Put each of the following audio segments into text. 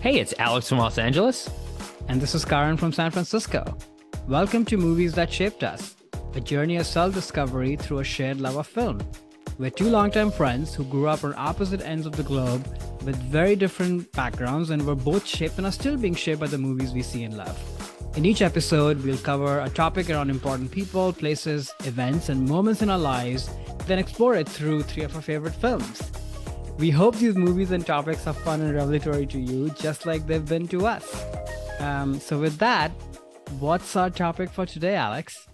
Hey, it's Alex from Los Angeles. And this is Karan from San Francisco. Welcome to Movies That Shaped Us, a journey of self-discovery through a shared love of film. We're two longtime friends who grew up on opposite ends of the globe with very different backgrounds and were both shaped and are still being shaped by the movies we see and love. In each episode, we'll cover a topic around important people, places, events, and moments in our lives, then explore it through three of our favorite films. We hope these movies and topics are fun and revelatory to you, just like they've been to us. So with that, what's our topic for today, Alex?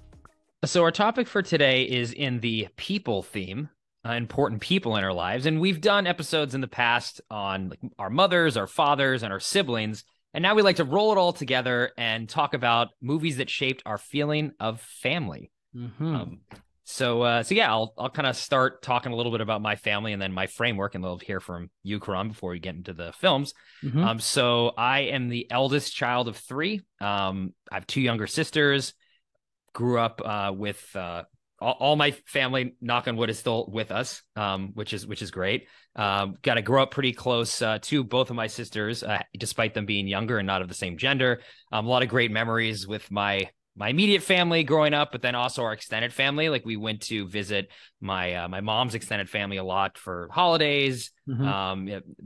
So our topic for today is in the people theme, important people in our lives. And we've done episodes in the past on our mothers, our fathers, and our siblings. And now we like to roll it all together and talk about movies that shaped our feeling of family. Mm-hmm. So yeah, I'll kind of start talking a little bit about my family and then my framework, and we'll hear from you, Karan, before we get into the films. Mm-hmm. So I am the eldest child of three. I have two younger sisters. Grew up with all my family, knock on wood, is still with us, which is great. Got to grow up pretty close to both of my sisters, despite them being younger and not of the same gender. A lot of great memories with my immediate family growing up, but then also our extended family. Like we went to visit my mom's extended family a lot for holidays,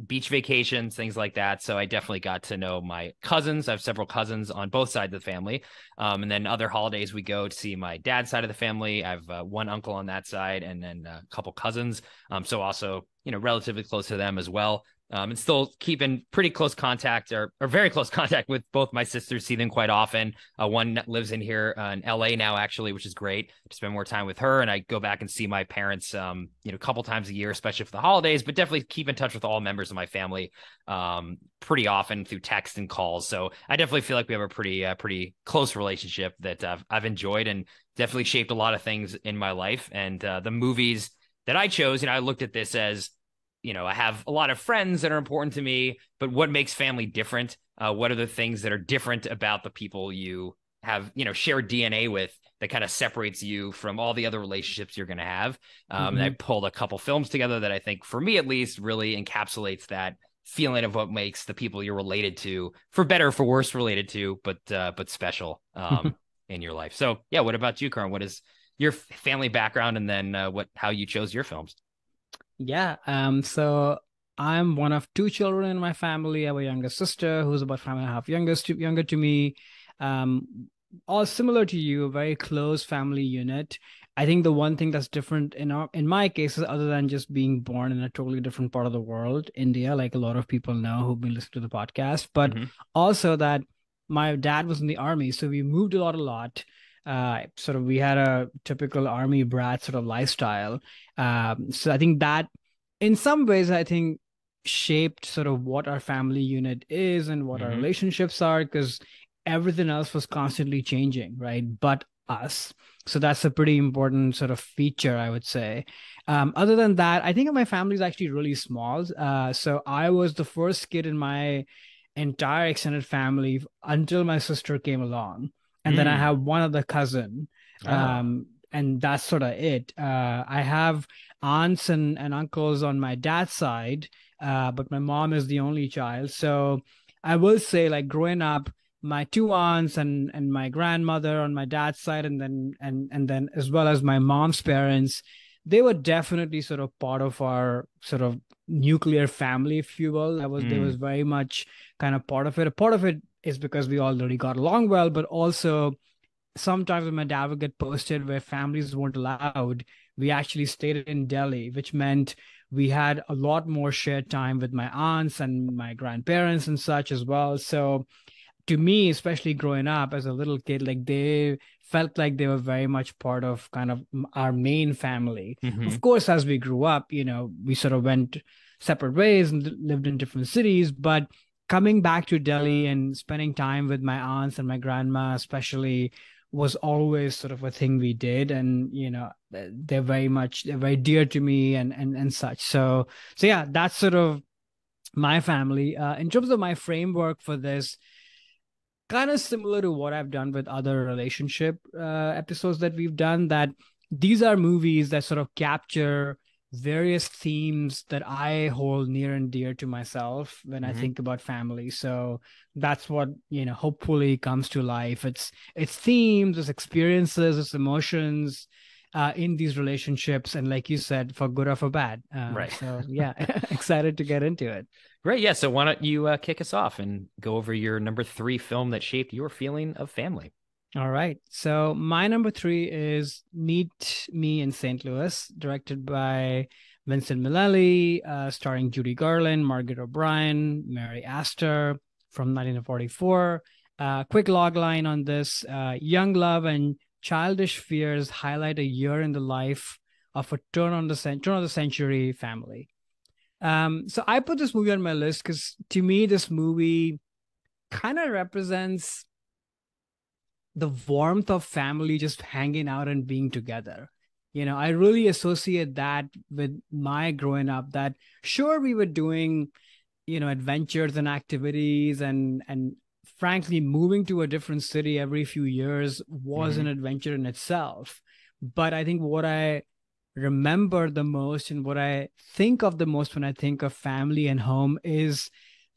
beach vacations, things like that. So I definitely got to know my cousins. I have several cousins on both sides of the family. And then other holidays we go to see my dad's side of the family. I have one uncle on that side and then a couple cousins. So also, relatively close to them as well. And still keeping pretty close contact or very close contact with both my sisters, see them quite often. One lives in here in LA now, actually, which is great to spend more time with her. And I go back and see my parents, a couple times a year, especially for the holidays, but definitely keep in touch with all members of my family pretty often through text and calls. So I definitely feel like we have a pretty close relationship that I've enjoyed and definitely shaped a lot of things in my life. And the movies that I chose, I looked at this as, I have a lot of friends that are important to me, but what makes family different? What are the things that are different about the people you have, shared DNA with that kind of separates you from all the other relationships you're going to have? And I pulled a couple films together that I think, for me at least, really encapsulates that feeling of what makes the people you're related to, for better or for worse, related to, but special in your life. So yeah, what about you, Karan? What is your family background, and then how you chose your films? Yeah. So I'm one of two children in my family. I have a younger sister who's about 5.5 younger to me. All similar to you, a very close family unit. I think the one thing that's different in my case is, other than just being born in a totally different part of the world, India, like a lot of people know who've been listening to the podcast, but also that my dad was in the army, so we moved a lot. We had a typical army brat sort of lifestyle. So I think that in some ways, I think shaped sort of what our family unit is and what our relationships are, because everything else was constantly changing, right? But us. So that's a pretty important sort of feature, I would say. Other than that, I think my family is actually really small. So I was the first kid in my entire extended family until my sister came along. And then I have one other cousin, and that's sort of it. I have aunts and uncles on my dad's side, but my mom is the only child. So I will say, like, growing up, my two aunts and my grandmother on my dad's side, and then as well as my mom's parents, they were definitely sort of part of our sort of nuclear family, if you will. There was very much kind of part of it. A part of it is because we already got along well, but also sometimes when my dad would get posted where families weren't allowed, we actually stayed in Delhi, which meant we had a lot more shared time with my aunts and my grandparents and such as well. So to me, especially growing up as a little kid, like, they felt like they were very much part of kind of our main family. Of course, as we grew up, we sort of went separate ways and lived in different cities, but coming back to Delhi and spending time with my aunts and my grandma especially was always sort of a thing we did. And they're very dear to me and such. So yeah, that's sort of my family. In terms of my framework for this, kind of similar to what I've done with other relationship episodes that we've done, that these are movies that sort of capture various themes that I hold near and dear to myself when I Hmm. think about family. So that's what, hopefully comes to life. It's themes, it's experiences, it's emotions in these relationships. And like you said, for good or for bad. Right. So yeah, excited to get into it. Great. Yeah. So why don't you kick us off and go over your number three film that shaped your feeling of family? All right. So my number three is Meet Me in St. Louis, directed by Vincent Minnelli, starring Judy Garland, Margaret O'Brien, Mary Astor from 1944. Quick log line on this: young love and childish fears highlight a year in the life of a turn of the century family. So I put this movie on my list because to me, this movie kind of represents the warmth of family just hanging out and being together. I really associate that with my growing up, that sure we were doing, adventures and activities, and frankly moving to a different city every few years was an Hmm. adventure in itself. But I think what I remember the most and what I think of the most when I think of family and home is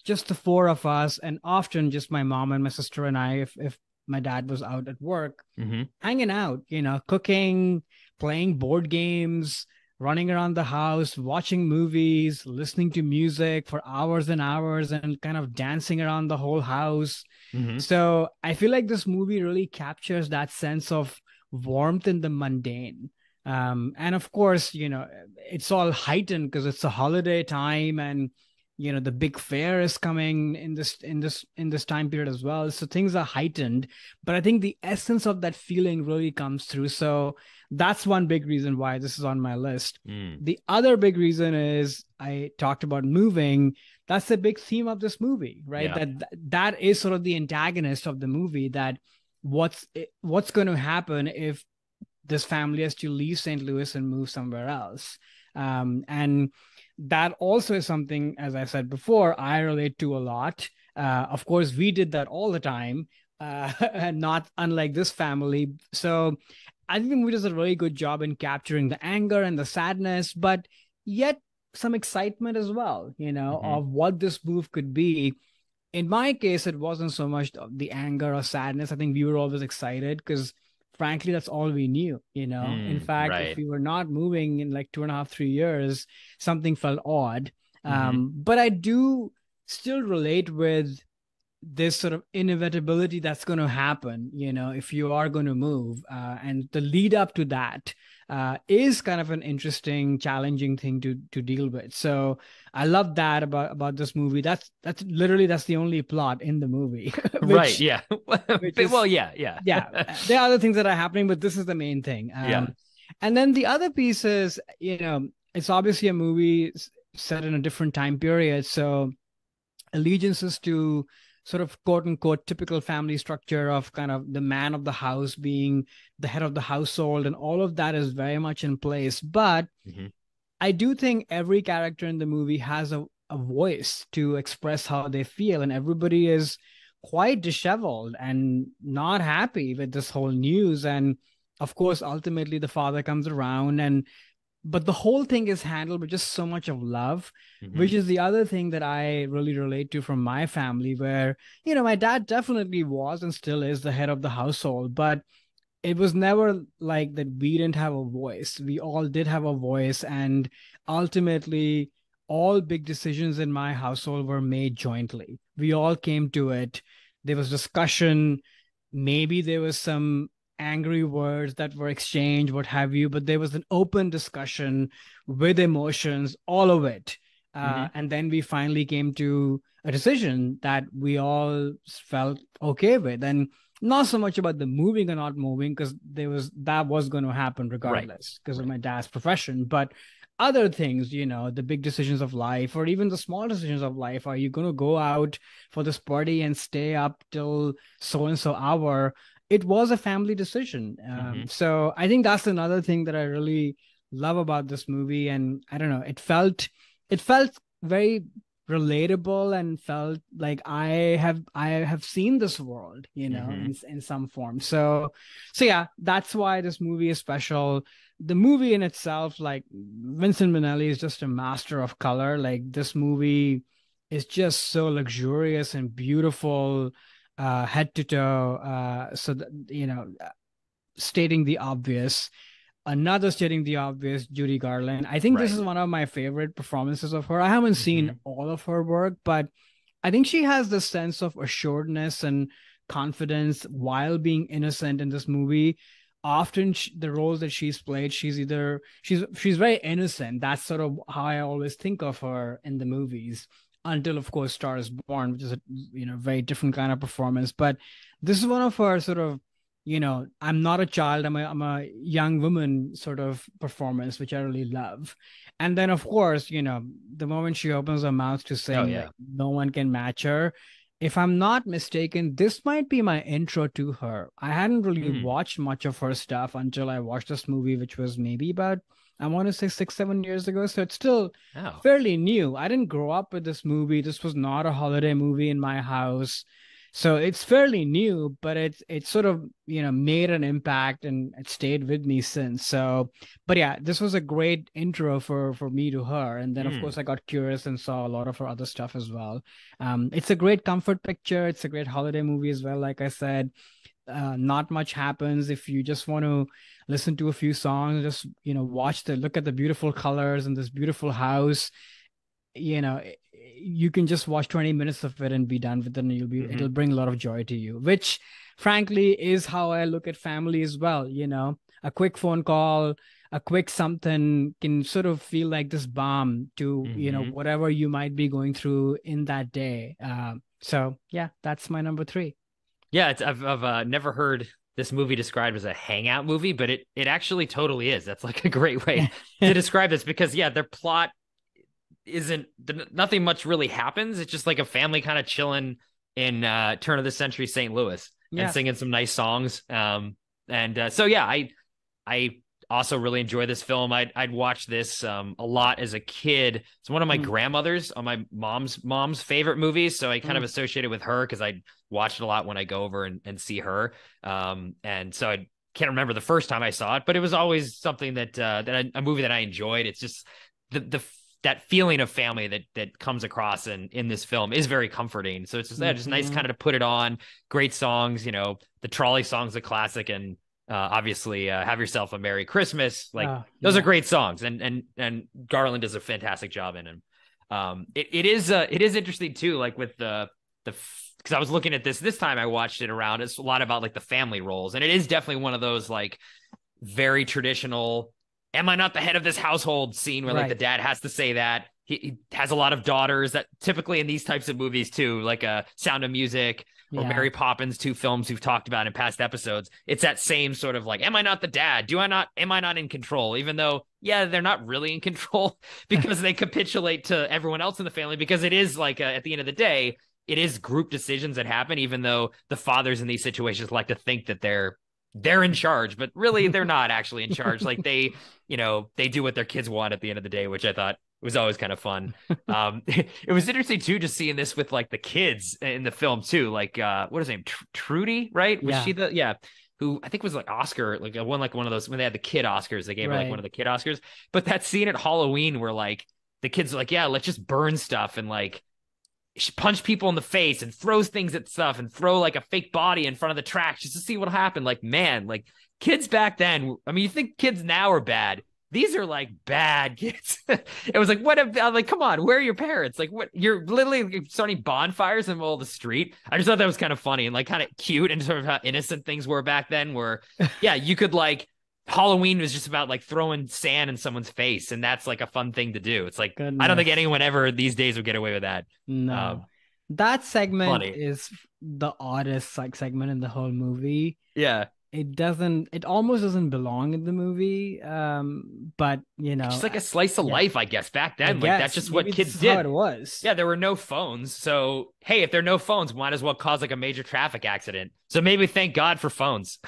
just the four of us, and often just my mom and my sister and I, if my dad was out at work, Hmm. hanging out, cooking, playing board games, running around the house, watching movies, listening to music for hours and hours, and kind of dancing around the whole house. Hmm. So I feel like this movie really captures that sense of warmth in the mundane. And of course, it's all heightened because it's a holiday time, and the big fair is coming in this time period as well. So things are heightened, but I think the essence of that feeling really comes through. So that's one big reason why this is on my list. Mm. The other big reason is I talked about moving. That's the big theme of this movie, right? Yeah. That is sort of the antagonist of the movie, that what's going to happen if this family has to leave St. Louis and move somewhere else. And that also is something, as I said before, I relate to a lot. Of course, we did that all the time, and not unlike this family. So I think the movie does a really good job in capturing the anger and the sadness, but yet some excitement as well, Hmm. of what this move could be. In my case, it wasn't so much of the anger or sadness. I think we were always excited because, frankly, that's all we knew. In Mm. fact, if Right. we were not moving in like 2.5, 3 years, something felt odd. Hmm. But I do still relate with this sort of inevitability that's going to happen, if you are going to move. And the lead up to that is kind of an interesting, challenging thing to deal with. So I love that about this movie. That's literally that's the only plot in the movie, Right. which Yeah. which Well, is yeah. Yeah. yeah. There are other things that are happening, but this is the main thing. Yeah. And then the other piece is, it's obviously a movie set in a different time period, so allegiances to sort of quote unquote typical family structure of kind of the man of the house being the head of the household, and all of that is very much in place. But Hmm. I do think every character in the movie has a voice to express how they feel, and everybody is quite disheveled and not happy with this whole news. And of course, ultimately, the father comes around, and but the whole thing is handled with just so much of love, Hmm. which is the other thing that I really relate to from my family, where, my dad definitely was and still is the head of the household, but it was never like that we didn't have a voice. We all did have a voice, and ultimately all big decisions in my household were made jointly. We all came to it. There was discussion. Maybe there was some angry words that were exchanged, what have you, but there was an open discussion with emotions, all of it. Hmm. And then we finally came to a decision that we all felt okay with. And not so much about the moving or not moving, because that was going to happen Right. regardless because of Right. my dad's profession, but other things, the big decisions of life, or even the small decisions of life. Are you going to go out for this party and stay up till so and so hour? It was a family decision. Hmm. So I think that's another thing that I really love about this movie. And I don't know, it felt very relatable and felt like I have seen this world, Hmm. in some form. So yeah, that's why this movie is special. The movie in itself, like Vincent Minnelli is just a master of color. Like this movie is just so luxurious and beautiful, head to toe. So that, stating the obvious. Another stating the obvious, Judy Garland. I think this Right. is one of my favorite performances of her. I haven't seen Hmm. all of her work, but I think she has this sense of assuredness and confidence while being innocent in this movie. Often the roles that she's played, she's very innocent. That's sort of how I always think of her in the movies. Until of course Star is Born, which is a very different kind of performance. But this is one of her sort of I'm not a child, I'm a young woman sort of performance, which I really love. And then of course, the moment she opens her mouth to Oh sing, like yeah. no one can match her. If I'm not mistaken, this might be my intro to her. I hadn't really Hmm. watched much of her stuff until I watched this movie, which was maybe about, I want to say 6, 7 years ago. So it's still Oh. fairly new. I didn't grow up with this movie. This was not a holiday movie in my house. So it's fairly new, but it's sort of, made an impact and it stayed with me since. So, but yeah, this was a great intro for me to her. And then of Hmm. course I got curious and saw a lot of her other stuff as well. It's a great comfort picture. It's a great holiday movie as well. Like I said, not much happens if you just want to listen to a few songs, just, look at the beautiful colors and this beautiful house. You can just watch 20 minutes of it and be done with it, and it'll Hmm. bring a lot of joy to you, which frankly is how I look at family as well. A quick phone call, a quick something can sort of feel like this balm to, Hmm. whatever you might be going through in that day. So yeah, that's my number three. Yeah, I've never heard this movie described as a hangout movie, but it actually totally is. That's like a great way to describe this because yeah, their plot isn't nothing much really happens. It's just like a family kind of chilling in turn of the century St. Louis and Yeah. singing some nice songs. And so yeah, I also really enjoy this film. I'd watch this a lot as a kid. It's one of my Mm, grandmother's, my mom's favorite movies, so I kind of mm, associated with her because I watch it a lot when I go over and see her. And so I can't remember the first time I saw it, but it was always something a movie that I enjoyed. It's just the that feeling of family that comes across in this film is very comforting. So it's just just nice mhm. kind of to put it on. Great songs, the trolley song's a classic, and obviously Have Yourself a Merry Christmas. Like Oh, those are yeah. great songs, and Garland does a fantastic job in them. It is interesting too, like with the because I was looking at this time I watched it around. It's a lot about like the family roles, and it is definitely one of those like very traditional am I not the head of this household scene where like the Right. dad has to say that. He has a lot of daughters that typically in these types of movies too, like Sound of Music or Yeah. Mary Poppins, two films we've talked about in past episodes. It's that same sort of like, am I not the dad? Am I not in control? Even though, yeah, they're not really in control because they capitulate to everyone else in the family because it is like at the end of the day, it is group decisions that happen, even though the fathers in these situations like to think that they're in charge, but really they're not actually in charge. Like they do what their kids want at the end of the day, which I thought was always kind of fun. It was interesting too, just seeing this with like the kids in the film too. Like, what is her name? Trudy, right? Was Yeah. she yeah? Who I think was like Oscar, like one of those when they had the kid Oscars, they gave her like one Right. of the kid Oscars. But that scene at Halloween where like the kids are like, yeah, let's just burn stuff and like punch people in the face and throws things at stuff and throw like a fake body in front of the tracks just to see what'll happen. Like, man, like kids back then, I mean, you think kids now are bad. These are like bad kids. It was like, what? I'm like, come on, where are your parents? Like, what? You're literally starting bonfires in the middle of the street. I just thought that was kind of funny and like kind of cute and sort of how innocent things were back then. Where, yeah, you could like Halloween was just about like throwing sand in someone's face, and that's like a fun thing to do. It's like I don't think Goodness. anyone ever these days would get away with that. No. Um, That segment Funny. is the oddest like segment in the whole movie. Yeah. It almost doesn't belong in the movie. But It's just like a slice of yeah, life, I guess. Back I then, like that's guess just what maybe this kids is how it did. was. Yeah, there were no phones. So, hey, if there are no phones, might as well cause like a major traffic accident. So maybe thank God for phones.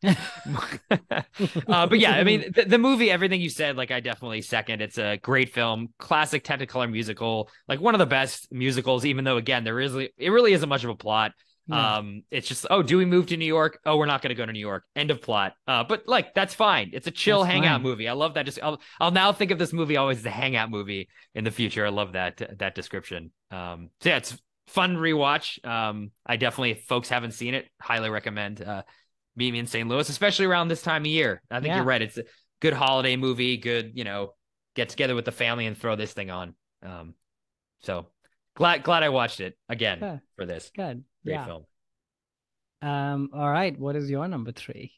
But yeah, I mean, the movie, everything you said, like I definitely second. It's a great film, classic Technicolor musical, like one of the best musicals. Even though, again, it really isn't much of a plot. No, It's just, oh, do we move to New York? Oh, we're not going to go to New York. End of plot. But like that's fine. It's a chill that's hangout fine. movie. I love that. Just I'll now think of this movie always as a hangout movie in the future. I love that description. So yeah, it's fun rewatch. I definitely, if folks haven't seen it, highly recommend. Meet Me in St. Louis, especially around this time of year. I think you're Yeah. right. It's a good holiday movie. Good, get together with the family and throw this thing on. So glad I watched it again Good. for this Good. great Yeah. film. All right. What is your number three?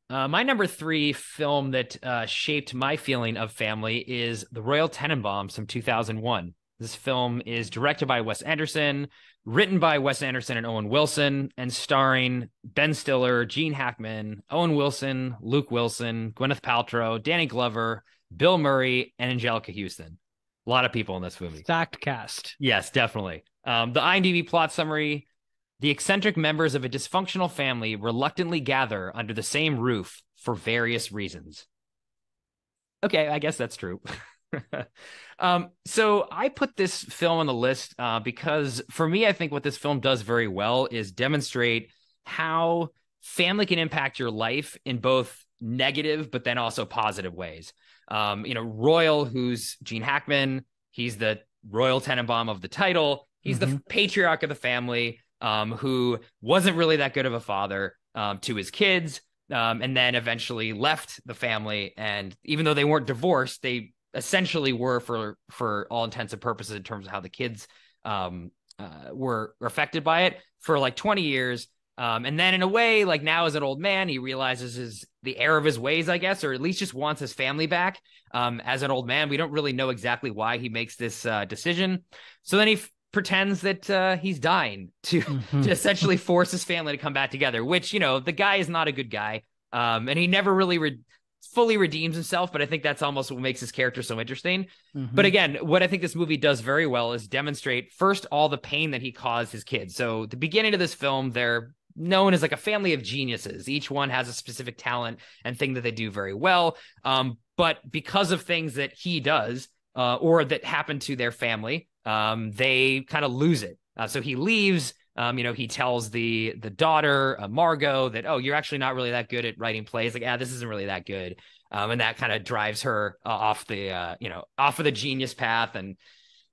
My number three film that shaped my feeling of family is The Royal Tenenbaums from 2001. This film is directed by Wes Anderson, written by Wes Anderson and Owen Wilson, and starring Ben Stiller, Gene Hackman, Owen Wilson, Luke Wilson, Gwyneth Paltrow, Danny Glover, Bill Murray, and Angelica Houston. A lot of people in this movie. Stacked cast. Yes, definitely. The IMDb plot summary: the eccentric members of a dysfunctional family reluctantly gather under the same roof for various reasons. Okay, I guess that's true. So I put this film on the list because for me, I think what this film does very well is demonstrate how family can impact your life in both negative, but then also positive ways. Royal, who's Gene Hackman, he's the Royal Tenenbaum of the title. He's the patriarch of the family, who wasn't really that good of a father to his kids, and then eventually left the family. And even though they weren't divorced, they essentially were for all intents and purposes in terms of how the kids were affected by it for like 20 years. And then in a way, like now as an old man, he realizes the error of his ways, I guess, or at least just wants his family back. As an old man, we don't really know exactly why he makes this decision. So then he pretends that he's dying to essentially force his family to come back together, which, the guy is not a good guy. And he never really fully redeems himself, but I think that's almost what makes his character so interesting. But again, what I think this movie does very well is demonstrate first all the pain that he caused his kids. So the beginning of this film, they're known as like a family of geniuses. Each one has a specific talent and thing that they do very well. But because of things that he does or that happen to their family, they kind of lose it. So he leaves. He tells the daughter, Margot, that, oh, you're actually not really that good at writing plays. Like, this isn't really that good. And that kind of drives her off of the genius path. And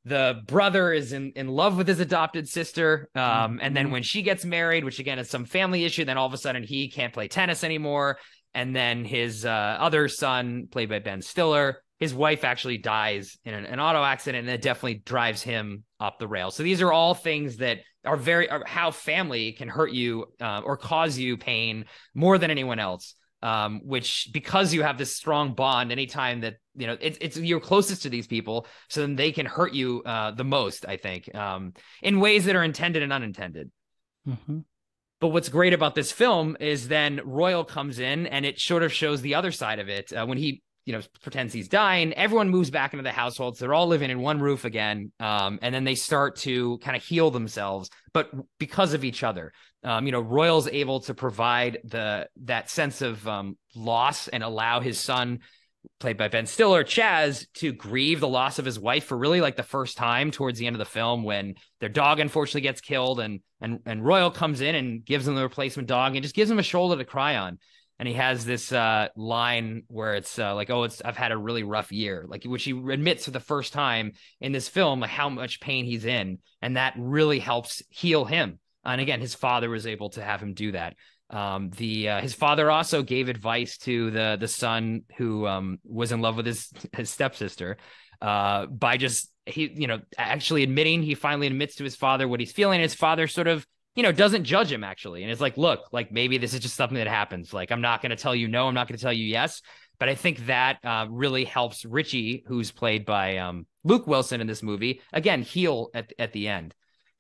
the brother is in love with his adopted sister. And then when she gets married, which again is some family issue, then all of a sudden he can't play tennis anymore. And then his other son, played by Ben Stiller, his wife actually dies in an auto accident, and it definitely drives him up the rail. So these are all things that are how family can hurt you or cause you pain more than anyone else. Which, because you have this strong bond, anytime that it's you're closest to these people, so then they can hurt you the most, I think, in ways that are intended and unintended. But what's great about this film is then Royal comes in, and it sort of shows the other side of it. When he pretends he's dying, everyone moves back into the household. So they're all living in one roof again. And then they start to kind of heal themselves, but because of each other. Royal's able to provide that sense of loss and allow his son, played by Ben Stiller, Chaz, to grieve the loss of his wife for really like the first time towards the end of the film, when their dog unfortunately gets killed, and Royal comes in and gives him the replacement dog and just gives him a shoulder to cry on. And he has this line where it's like, oh, I've had a really rough year, like, which he admits for the first time in this film, like how much pain he's in. And that really helps heal him. And again, his father was able to have him do that. His father also gave advice to the son who was in love with his stepsister by just actually admitting. He finally admits to his father what he's feeling. His father sort of doesn't judge him actually, and it's like, look, like maybe this is just something that happens. Like, I'm not going to tell you no, I'm not going to tell you yes. But I think that really helps Richie, who's played by Luke Wilson in this movie, again heal at the end.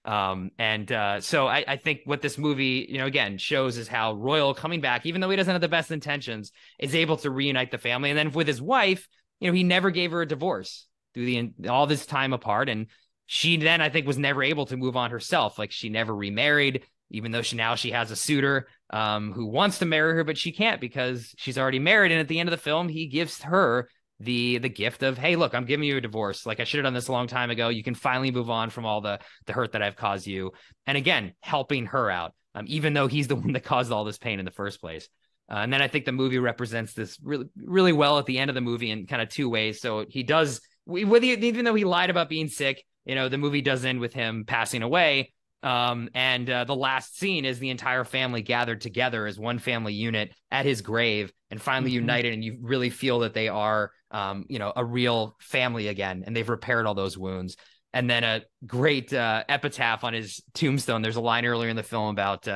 So I think what this movie, again, shows is how Royal, coming back, even though he doesn't have the best intentions, is able to reunite the family. And then with his wife, he never gave her a divorce through all this time apart. And she then, I think, was never able to move on herself. Like, she never remarried. even though she has a suitor who wants to marry her, but she can't because she's already married. And at the end of the film, he gives her the gift of, hey, look, I'm giving you a divorce. Like, I should have done this a long time ago. You can finally move on from all the hurt that I've caused you. And again, helping her out, even though he's the one that caused all this pain in the first place. And then I think the movie represents this really, really well at the end of the movie in kind of two ways. So he does, even though he lied about being sick, the movie does end with him passing away. And the last scene is the entire family gathered together as one family unit at his grave and finally united. And you really feel that they are, a real family again, and they've repaired all those wounds. And then a great epitaph on his tombstone. There's a line earlier in the film about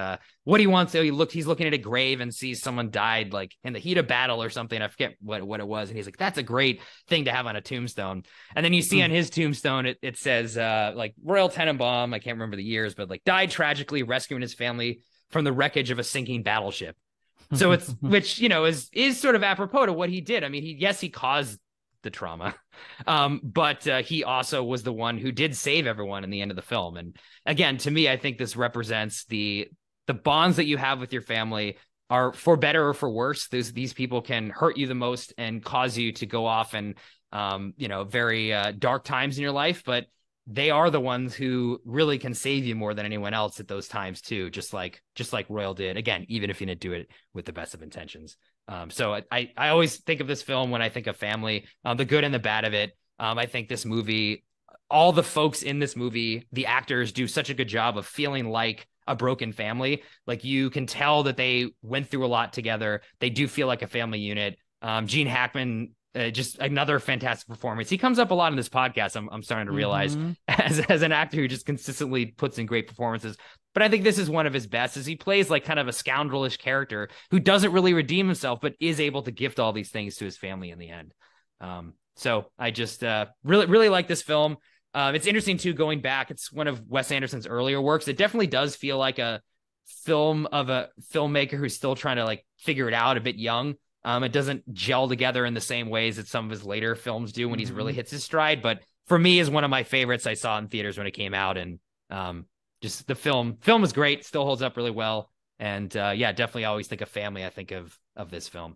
what he wants. So he's looking at a grave and sees someone died like in the heat of battle or something. I forget what it was. And he's like, that's a great thing to have on a tombstone. And then you see on his tombstone, it says like Royal Tenenbaum, I can't remember the years, but like died tragically rescuing his family from the wreckage of a sinking battleship. So it's, which, is sort of apropos to what he did. I mean, he caused the trauma. But he also was the one who did save everyone in the end of the film. And again, to me, I think this represents the bonds that you have with your family are for better or for worse. These people can hurt you the most and cause you to go off and, very dark times in your life, but they are the ones who really can save you more than anyone else at those times too. Just like Royal did, again, even if he didn't do it with the best of intentions. So I always think of this film when I think of family, the good and the bad of it. I think this movie, all the folks in this movie, the actors do such a good job of feeling like a broken family. Like you can tell that they went through a lot together. They do feel like a family unit. Gene Hackman, just another fantastic performance. He comes up a lot in this podcast. I'm starting to realize as an actor who just consistently puts in great performances. But I think this is one of his best, as he plays like kind of a scoundrelish character who doesn't really redeem himself, but is able to gift all these things to his family in the end. So I just really, really like this film. It's interesting too, going back. It's one of Wes Anderson's earlier works. It definitely does feel like a film of a filmmaker who's still trying to like figure it out, a bit young. It doesn't gel together in the same ways that some of his later films do when he's really hits his stride. But for me, is one of my favorites. I saw in theaters when it came out, and just the film is great, still holds up really well. And definitely always think of family. I think of this film.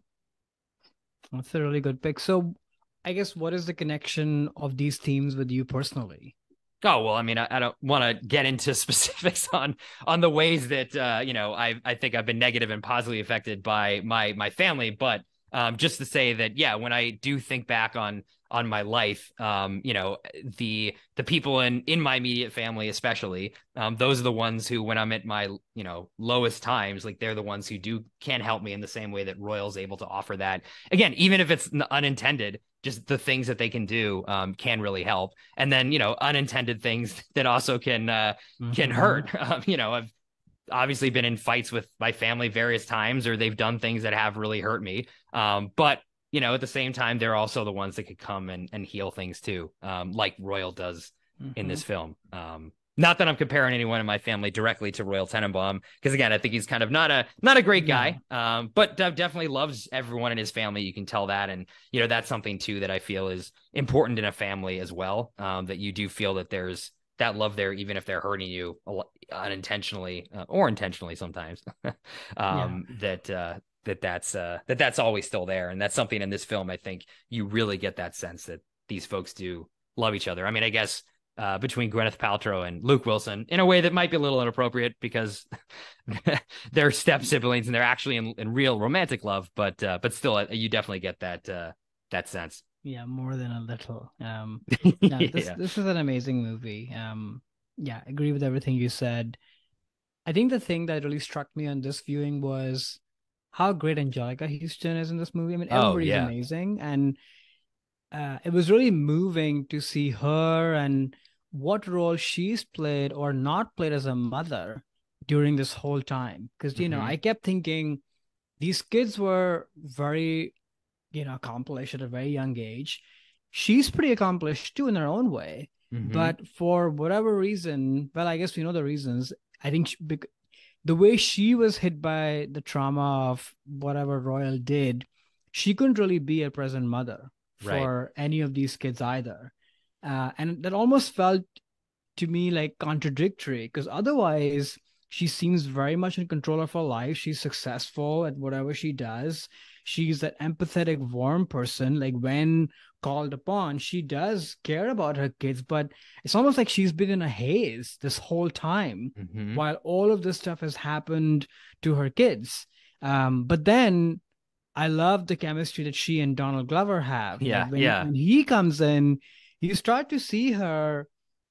That's a really good pick. So I guess what is the connection of these themes with you personally? Oh, well, I mean, I don't want to get into specifics on the ways that, I think I've been negative and positively affected by my family. But just to say that, yeah, when I do think back on my life, the people in my immediate family, especially, those are the ones who, when I'm at my, lowest times, like they're the ones who can help me in the same way that Royal's able to offer that. Again, even if it's unintended, just the things that they can do can really help. And then, unintended things that also can hurt. I've obviously been in fights with my family various times, or they've done things that have really hurt me. But at the same time, they're also the ones that could come and heal things too, like Royal does in this film. Not that I'm comparing anyone in my family directly to Royal Tenenbaum, because again, I think he's kind of not a great guy, but definitely loves everyone in his family. You can tell that, and that's something too that I feel is important in a family as well. That you do feel that there's that love there, even if they're hurting you unintentionally or intentionally sometimes. That's always still there, and that's something in this film. I think you really get that sense that these folks do love each other. I mean, I guess. Between Gwyneth Paltrow and Luke Wilson in a way that might be a little inappropriate because they're step siblings and they're actually in real romantic love, but still you definitely get that sense. Yeah, more than a little. This is an amazing movie. I agree with everything you said. I think the thing that really struck me on this viewing was how great Angelica Houston is in this movie. I mean, everybody's amazing, and it was really moving to see her and what role she's played or not played as a mother during this whole time. Because, I kept thinking these kids were very, accomplished at a very young age. She's pretty accomplished too in her own way. But for whatever reason, well, I guess we know the reasons. I think the way she was hit by the trauma of whatever Royal did, she couldn't really be a present mother for any of these kids either. And that almost felt to me like contradictory, because otherwise She seems very much in control of her life. She's successful at whatever she does. She's that empathetic, warm person. Like when called upon, she does care about her kids, but it's almost like she's been in a haze this whole time Mm-hmm. while all of this stuff has happened to her kids. But then I love the chemistry that she and Donald Glover have. Like Yeah, when yeah. when he comes in, you start to see her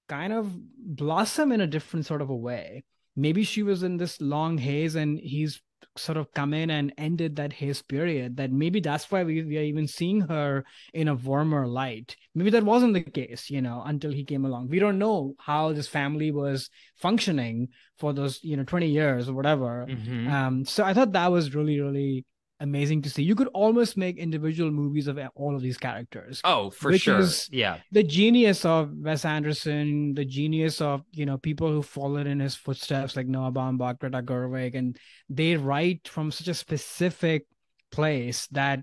kind of blossom in a different sort of a way. Maybe she was in this long haze and he's sort of come in and ended that haze period. That maybe that's why we are even seeing her in a warmer light. Maybe that wasn't the case, until he came along. We don't know how this family was functioning for those, 20 years or whatever. Mm-hmm. So I thought that was really, really amazing to see. You could almost make individual movies of all of these characters, Oh, for which sure. is Yeah. the genius of Wes Anderson, the genius of, people who followed in his footsteps like Noah Baumbach, Greta Gerwig, and they write from such a specific place that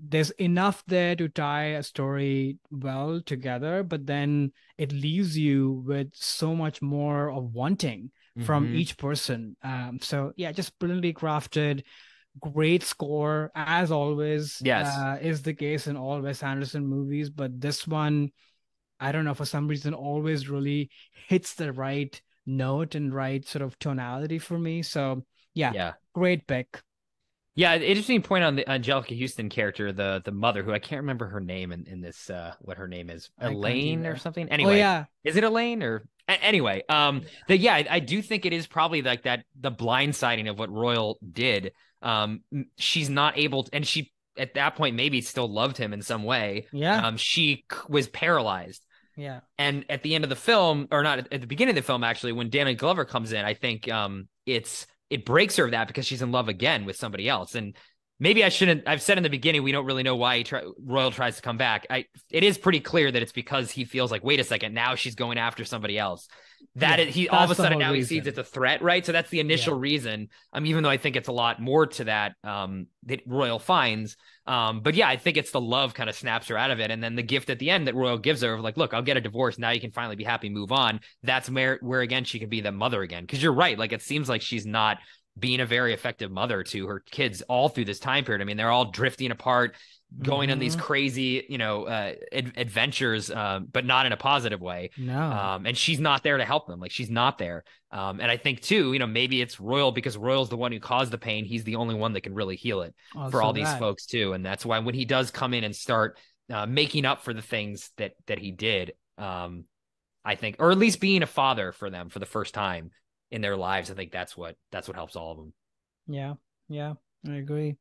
there's enough there to tie a story well together, but then it leaves you with so much more of wanting from Mm-hmm. each person. So yeah, just brilliantly crafted, great score as always, Yes. is the case in all Wes Anderson movies, but this one, I don't know, for some reason always really hits the right note and right sort of tonality for me. So yeah, Yeah. great pick. Yeah, interesting point on the Angelica Houston character, the mother, who I can't remember her name in this what her name is, I can't Elaine or either. something. Oh Anyway, yeah. is it Elaine or anyway? Yeah. The yeah, I do think it is probably like that the blindsiding of what Royal did. She's not able to, and she at that point maybe still loved him in some way. Yeah. Was paralyzed. Yeah. And at the end of the film, or not at the beginning of the film, actually, when Danny Glover comes in, I think it breaks her of that because she's in love again with somebody else. And maybe I shouldn't. I've said in the beginning we don't really know why Royal tries to come back. It is pretty clear that it's because he feels like, wait a second, now she's going after somebody else. Yeah. He all of That's a the sudden whole now he sees it's reason. a threat, right? So that's the initial Yeah. reason. Even though I think it's a lot more to that that Royal finds. But yeah, I think it's the love kind of snaps her out of it, and then the gift at the end that Royal gives her of like, look, I'll get a divorce now. You can finally be happy, move on. That's where again she can be the mother again. Because you're right, like it seems like she's not being a very effective mother to her kids all through this time period. I mean, they're all drifting apart, going on these Mm-hmm. crazy, adventures, but not in a positive way. No. And she's not there to help them. Like she's not there. And I think too, maybe it's Royal because Royal's the one who caused the pain. He's the only one that can really heal it for Also all these that. folks too. And that's why when he does come in and start making up for the things that he did, I think, or at least being a father for them for the first time in their lives, I think that's what helps all of them. Yeah. Yeah. I agree.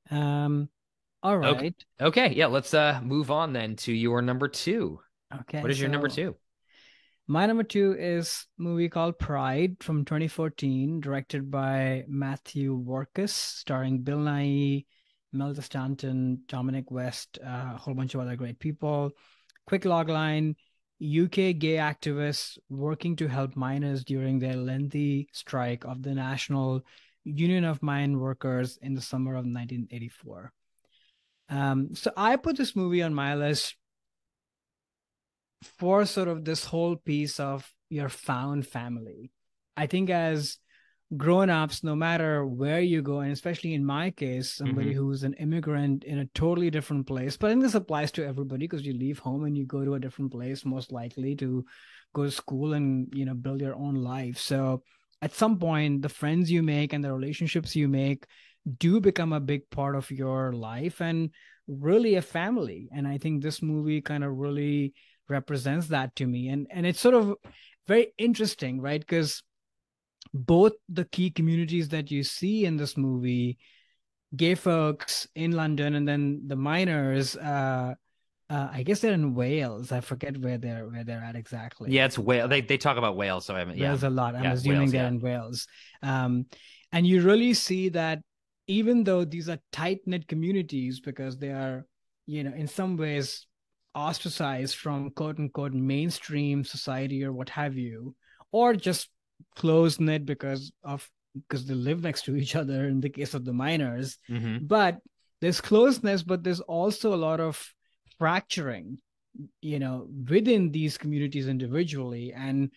Um, all Okay. right. Okay. Yeah. Let's move on then to your number two. What Okay. is your number So two? my number two is a movie called Pride from 2014, directed by Matthew Warchus, starring Bill Nighy, Melissa Stanton, Dominic West, a whole bunch of other great people. Quick logline: UK gay activists working to help miners during their lengthy strike of the National Union of Mine Workers in the summer of 1984. So I put this movie on my list for sort of this whole piece of your found family. I think as grown-ups, no matter where you go, and especially in my case, Mm-hmm. somebody who's an immigrant in a totally different place, but I think this applies to everybody because you leave home and you go to a different place, most likely to go to school and build your own life. So at some point, the friends you make and the relationships you make do become a big part of your life and really a family. And I think this movie kind of really represents that to me. And it's sort of very interesting, right? Because both the key communities that you see in this movie, gay folks in London, and then the miners, I guess they're in Wales. I forget where they're at Yeah, exactly. it's Wales. They talk about Wales, so I haven't. Yeah, Wales a lot. I'm yeah, assuming Wales. they're Yeah. in Wales. Um, and you really see that even though these are tight-knit communities because they are, in some ways ostracized from quote unquote mainstream society or what have you, or just close-knit because they live next to each other in the case of the miners. Mm-hmm. But there's closeness, but there's also a lot of fracturing, within these communities individually. And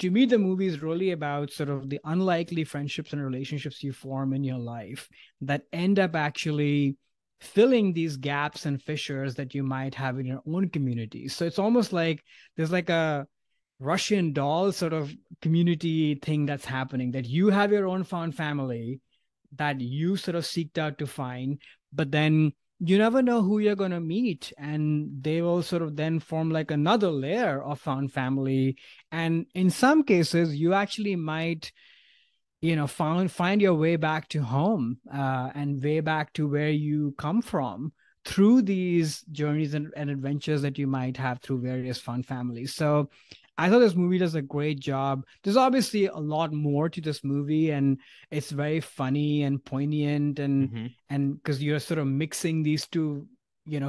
to me, the movie is really about sort of the unlikely friendships and relationships you form in your life that end up actually filling these gaps and fissures that you might have in your own community. So it's almost like there's like a Russian doll sort of community thing that's happening, that you have your own found family that you sort of seeked out to find, but then you never know who you're going to meet. And they will sort of then form like another layer of found family. And in some cases, you actually might, find your way back to home, and way back to where you come from through these journeys and adventures that you might have through various fun families. So I thought this movie does a great job. There's obviously a lot more to this movie, and it's very funny and poignant, and Mm-hmm. because you're sort of mixing these two,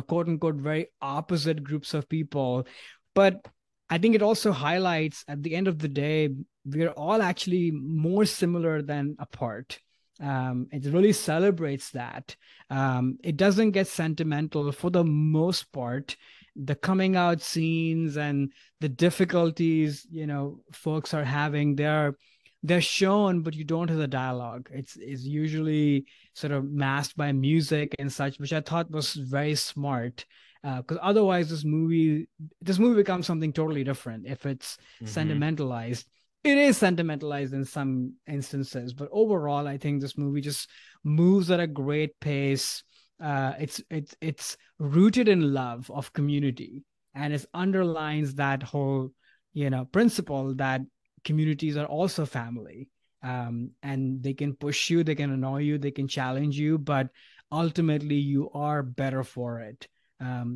quote unquote, very opposite groups of people. But I think it also highlights, at the end of the day, we're all actually more similar than apart. It really celebrates that. It doesn't get sentimental for the most part. The coming out scenes and the difficulties, folks are having, they're shown, but you don't have the dialogue. It's usually sort of masked by music and such, which I thought was very smart. Because otherwise, this movie becomes something totally different if it's Mm-hmm. sentimentalized. It is sentimentalized in some instances, but overall, I think this movie just moves at a great pace. It's rooted in love of community, and it underlines that whole principle that communities are also family. And they can push you, they can annoy you, they can challenge you, but ultimately you are better for it.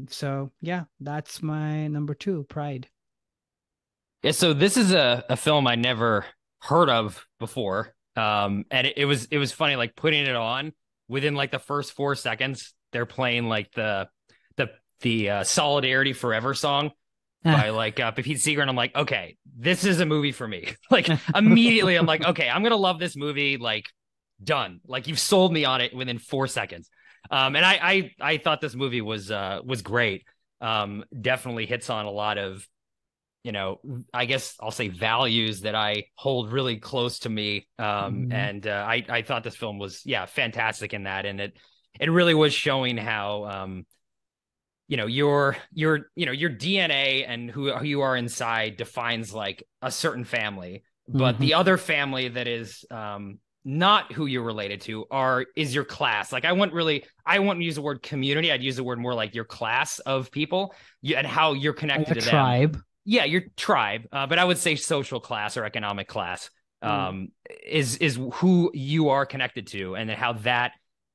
So yeah, that's my number two, Pride. Yeah, so this is a film I never heard of before. And it was funny, like putting it on within like the first 4 seconds, they're playing like the Solidarity Forever song by like Pete Seeger, and I'm like, okay, this is a movie for me. Like immediately, I'm like, okay, I'm gonna love this movie. Like done. Like you've sold me on it within 4 seconds. And I thought this movie was great. Definitely hits on a lot of I guess I'll say values that I hold really close to me. Mhm. And I thought this film was fantastic in that, and it really was showing how your DNA and who you are inside defines like a certain family, but Mhm. the other family that is not who you're related to is your class. Like I wouldn't use the word community. I'd use the word more like your class of people, and how you're Like connected a to them. tribe. Yeah, your tribe, but I would say social class or economic class Mm. is who you are connected to, and how that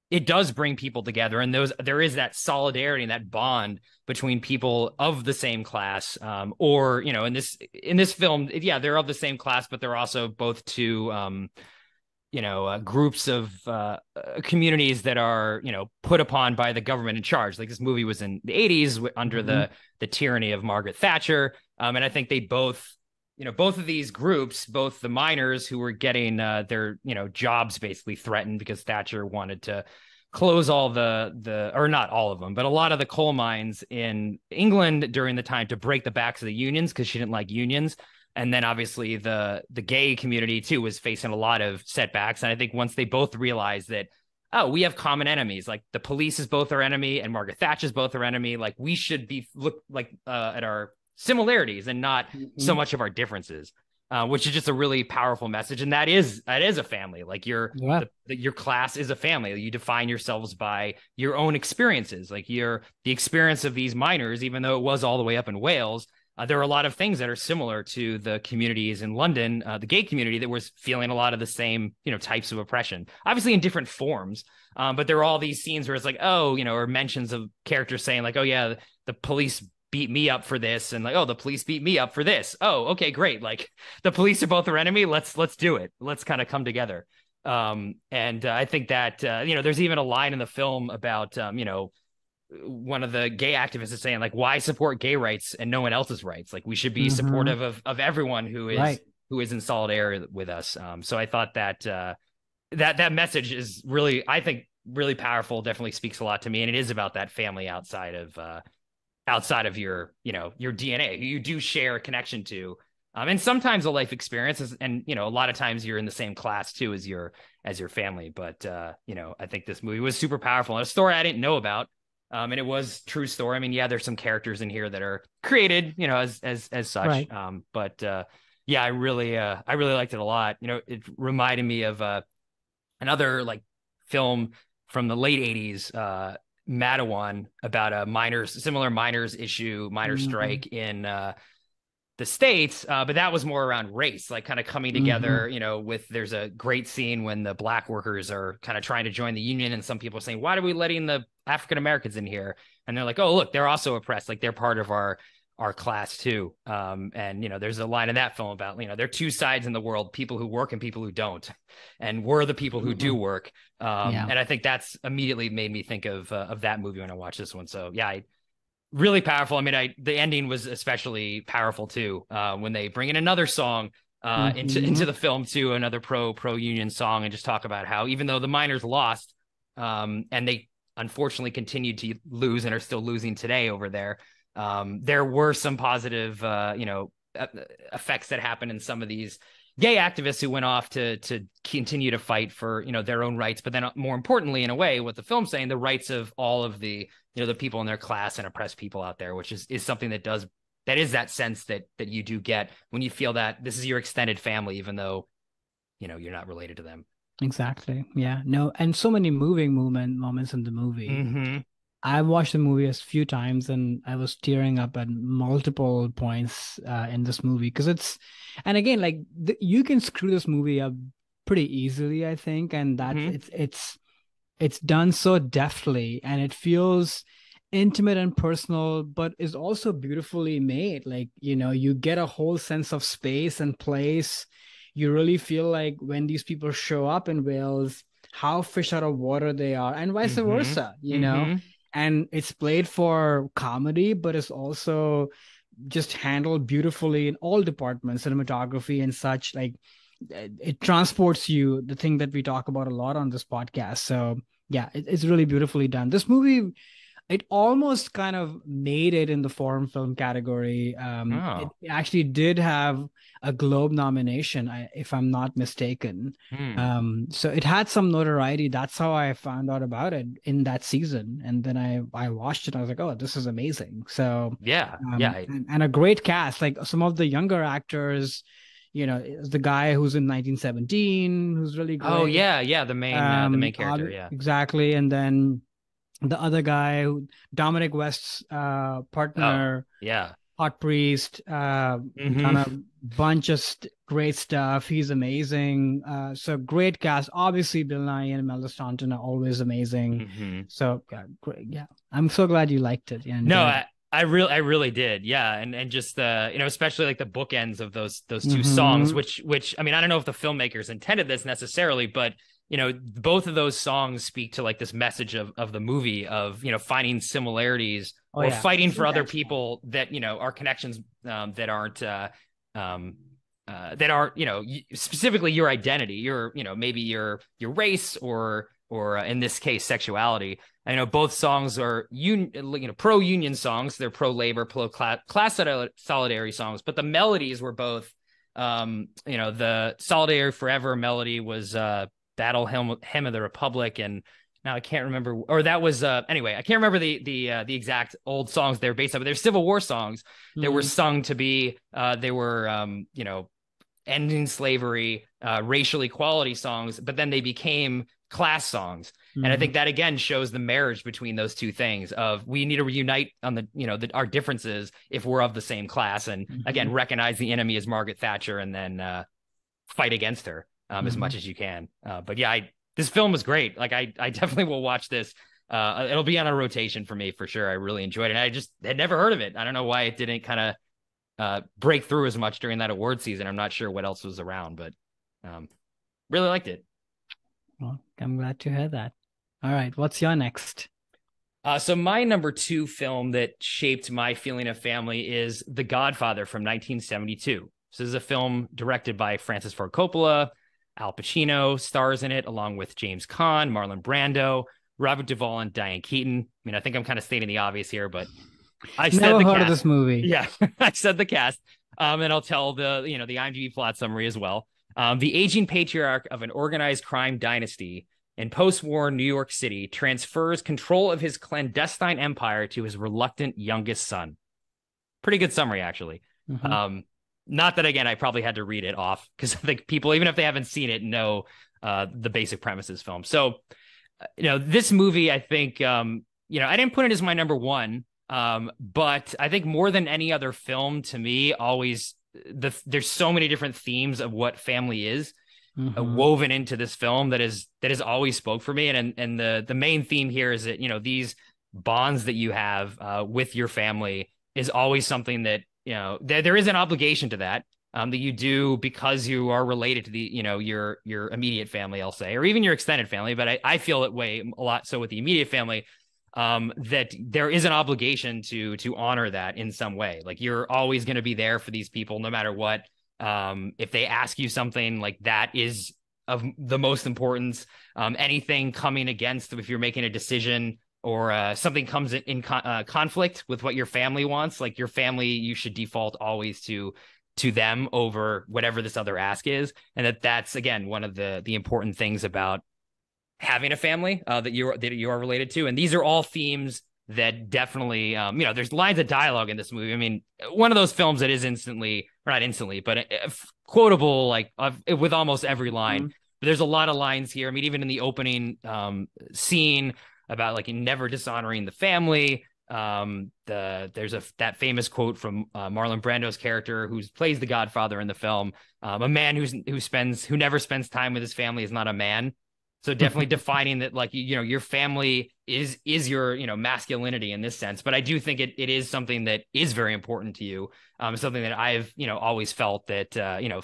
it does bring people together, and there is that solidarity and that bond between people of the same class, or in this film, yeah, they're of the same class, but they're also both two groups of communities that are put upon by the government in charge. Like this movie was in the 80s under Mhm. the tyranny of Margaret Thatcher, and I think they both of these groups, both the miners who were getting their jobs basically threatened because Thatcher wanted to close all the or not all of them, but a lot of the coal mines in England during the time to break the backs of the unions because she didn't like unions. And then obviously the gay community too was facing a lot of setbacks. And I think once they both realized that, oh, we have common enemies, like the police is both our enemy and Margaret Thatcher is both our enemy, like we should be look like at our similarities and not so Mhm. much of our differences. Which is just a really powerful message, and that is a family. Like Yeah. your class is a family. You define yourselves by your own experiences. Like the experience of these miners, even though it was all the way up in Wales, there are a lot of things that are similar to the communities in London, the gay community that was feeling a lot of the same, types of oppression, obviously in different forms. But there are all these scenes where it's like, oh, or mentions of characters saying like, oh yeah, the police beat me up for this, and like, oh, the police beat me up for this. Oh, okay, great. Like the police are both our enemy. Let's do it. Let's kind of come together. And I think that there's even a line in the film about one of the gay activists is saying like, why support gay rights and no one else's rights? Like we should be Mhm. supportive of everyone Right. who is in solidarity with us. So I thought that that message is really, I think, really powerful. Definitely speaks a lot to me, and it is about that family outside of your your DNA, who you do share a connection to. And sometimes a life experience is, and a lot of times you're in the same class too as your family. But I think this movie was super powerful, and a story I didn't know about. And it was true story. I mean, yeah, there's some characters in here that are created, as such. Right. But yeah, I really liked it a lot. It reminded me of another like film from the late 80s, Mattawan, about a similar miners strike in the States, but that was more around race, like kind of coming together, there's a great scene when the black workers are kind of trying to join the union, and some people are saying, why are we letting the African Americans in here? And they're like, oh, look, they're also oppressed. Like they're part of our class too. And there's a line in that film about, there are two sides in the world, people who work and people who don't. And we're the people who do work. And I think that's immediately made me think of that movie when I watched this one. So yeah, really powerful. I mean, the ending was especially powerful too, when they bring in another song into the film too, another pro union song, and just talk about how even though the miners lost, and they unfortunately continued to lose and are still losing today over there, there were some positive effects that happened in some of these gay activists who went off to continue to fight for their own rights, but then more importantly, in a way, what the film's saying, the rights of all of the the people in their class and oppressed people out there, which is something that is that sense that you do get when you feel that this is your extended family, even though you're not related to them. Exactly. Yeah. No, and so many moving moments in the movie. Mm-hmm. I watched the movie a few times and I was tearing up at multiple points in this movie because and again, like you can screw this movie up pretty easily, I think, and that it's done so deftly, and it feels intimate and personal, but is also beautifully made. Like, you get a whole sense of space and place. You really feel like when these people show up in Wales, how fish out of water they are, and vice versa, and it's played for comedy, but it's also just handled beautifully in all departments, cinematography and such. Like it transports you, the thing that we talk about a lot on this podcast. So yeah, it's really beautifully done. This movie, it almost kind of made it in the foreign film category. It actually did have a Globe nomination, if I'm not mistaken. So it had some notoriety. That's how I found out about it in that season. And then I watched it. I was like, oh, this is amazing. So yeah, and a great cast. Like some of the younger actors, the guy who's in 1917, who's really great. Oh yeah, the main character, yeah, exactly. And then the other guy, Dominic West's partner, Hot Priest, done a bunch of great stuff. He's amazing. So great cast. Obviously, Bill Nye and Imelda Staunton are always amazing. So yeah, great. Yeah, I'm so glad you liked it. No, I really did. Yeah, and just especially like the bookends of those two songs, which I mean, I don't know if the filmmakers intended this necessarily, but both of those songs speak to like this message of the movie of, finding similarities fighting for other people that, are connections that aren't specifically your identity, your, maybe your race or in this case, sexuality. I know both songs are pro-union songs. They're pro-labor, class solidarity songs, but the melodies were both, the Solidarity Forever melody was Battle Hymn of the Republic, and now I can't remember, or that was anyway, I can't remember the exact old songs they're based on, but they're Civil War songs that were sung to be they were ending slavery, racial equality songs, but then they became class songs. And I think that again shows the marriage between those two things of we need to reunite on the our differences if we're of the same class, and again recognize the enemy as Margaret Thatcher and then fight against her as much as you can. But yeah, this film was great. Like I definitely will watch this. It'll be on a rotation for me for sure. I really enjoyed it. And I just had never heard of it. I don't know why it didn't kind of break through as much during that award season. I'm not sure what else was around, but really liked it. Well, I'm glad to hear that. All right, what's your next? So my number 2 film that shaped my feeling of family is The Godfather from 1972. This is a film directed by Francis Ford Coppola. Al Pacino stars in it, along with James Caan, Marlon Brando, Robert Duvall, and Diane Keaton. I mean, I think I'm kind of stating the obvious here, but I said Never the heard cast. of this movie. Yeah, I said the cast. And I'll tell the IMDb plot summary as well. The aging patriarch of an organized crime dynasty in post-war New York City transfers control of his clandestine empire to his reluctant youngest son. Pretty good summary, actually. Mm-hmm. Not that, again, I probably had to read it off because I think people, even if they haven't seen it, know the basic premise of this film. So, this movie, I think, I didn't put it as my number one, but I think more than any other film, to me, always there's so many different themes of what family is woven into this film that is always spoke for me. And the main theme here is that, these bonds that you have with your family is always something that, there is an obligation to that you do because you are related to the, your immediate family, I'll say, or even your extended family. But I feel it way a lot so with the immediate family, that there is an obligation to honor that in some way. Like, you're always going to be there for these people, no matter what. If they ask you something, like, that is of the most importance. Anything coming against, if you're making a decision or something comes in conflict with what your family wants, like, your family, you should default always to them over whatever this other ask is. And that's, again, one of the important things about having a family that you are related to. And these are all themes that definitely, there's lines of dialogue in this movie. I mean, one of those films that is not instantly, but quotable, like, with almost every line. But there's a lot of lines here. I mean, even in the opening scene about, like, never dishonoring the family. There's that famous quote from Marlon Brando's character, who plays the Godfather in the film. A man who never spends time with his family is not a man. So definitely defining that, like, your family is your, masculinity in this sense. But I do think it is something that is very important to you. Something that I've, always felt that,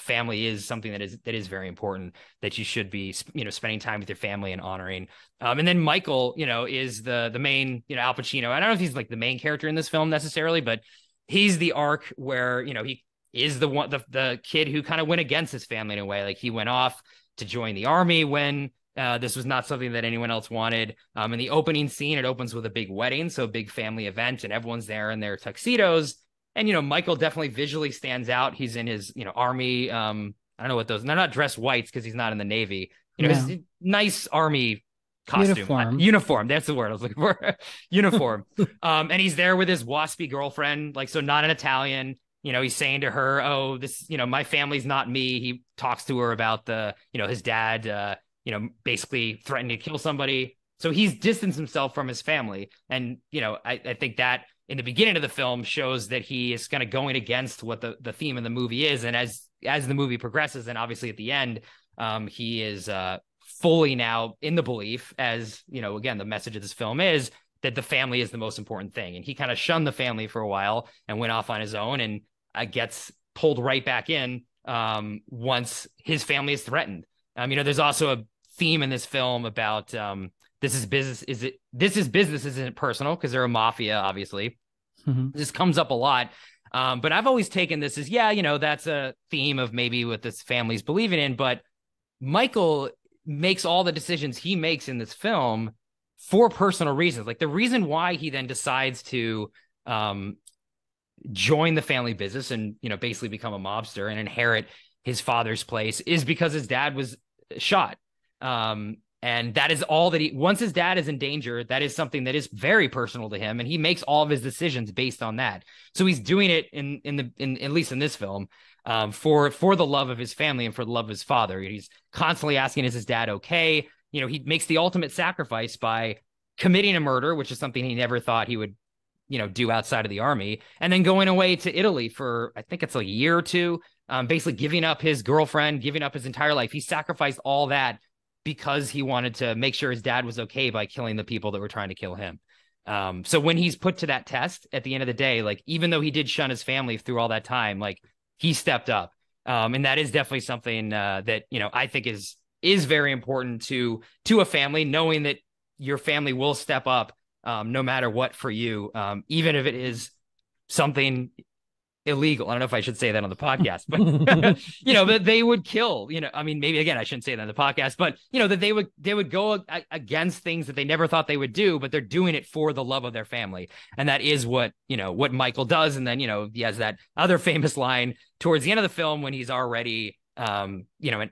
family is something that is very important, that you should be, spending time with your family and honoring. And then Michael, is the main, Al Pacino. I don't know if he's, like, the main character in this film necessarily, but he's the arc where, he is the kid who kind of went against his family in a way. Like, he went off to join the army when this was not something that anyone else wanted. In the opening scene, it opens with a big wedding, so a big family event, and everyone's there in their tuxedos. And, Michael definitely visually stands out. He's in his, army. I don't know what those, they're not dress whites because he's not in the Navy. His nice army costume. Uniform. That's the word I was looking for. Uniform. And he's there with his waspy girlfriend, like, so not an Italian. He's saying to her, oh, this, my family's not me. He talks to her about his dad, basically threatened to kill somebody. So he's distanced himself from his family. And, I think that in the beginning of the film shows that he is kind of going against what the theme of the movie is. And as the movie progresses, and obviously at the end, he is fully now in the belief, as, again, the message of this film is that the family is the most important thing. And he kind of shunned the family for a while and went off on his own, and gets pulled right back in once his family is threatened. There's also a theme in this film about this is business isn't personal, because they're a mafia, obviously. This comes up a lot, but I've always taken this as, that's a theme of maybe what this family's believing in. But Michael makes all the decisions he makes in this film for personal reasons. Like, the reason why he then decides to join the family business and basically become a mobster and inherit his father's place is because his dad was shot. And that is all that once his dad is in danger, that is something that is very personal to him. And he makes all of his decisions based on that. So he's doing it in at least in this film, for the love of his family and for the love of his father. He's constantly asking, is his dad okay? He makes the ultimate sacrifice by committing a murder, which is something he never thought he would, do outside of the army, and then going away to Italy for, I think it's like a year or two, basically giving up his girlfriend, giving up his entire life. He sacrificed all that because he wanted to make sure his dad was okay by killing the people that were trying to kill him. So when he's put to that test at the end of the day, like, even though he did shun his family through all that time, like, he stepped up. And that is definitely something that, I think is very important to a family, knowing that your family will step up no matter what for you, even if it is something illegal. I don't know if I should say that on the podcast, but that they would kill, I mean, maybe again, I shouldn't say that on the podcast, but that they would go against things that they never thought they would do, but they're doing it for the love of their family. And that is what Michael does. And then, he has that other famous line towards the end of the film when he's already,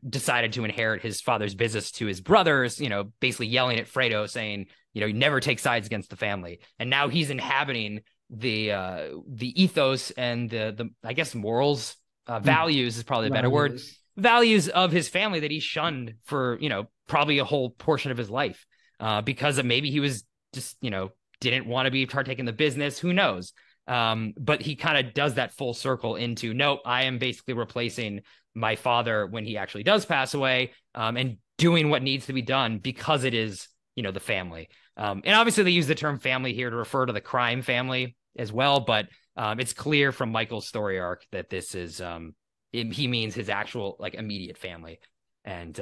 decided to inherit his father's business to his brothers, basically yelling at Fredo saying, you never take sides against the family. And now he's inhabiting the ethos and the I guess morals, values is probably a better word, values of his family that he shunned for probably a whole portion of his life, because of maybe he was just didn't want to be partaking in the business, who knows, but he kind of does that full circle into, nope, I am basically replacing my father when he actually does pass away, and doing what needs to be done because it is the family. And obviously they use the term family here to refer to the crime family as well, but it's clear from Michael's story arc that this is he means his actual like immediate family. And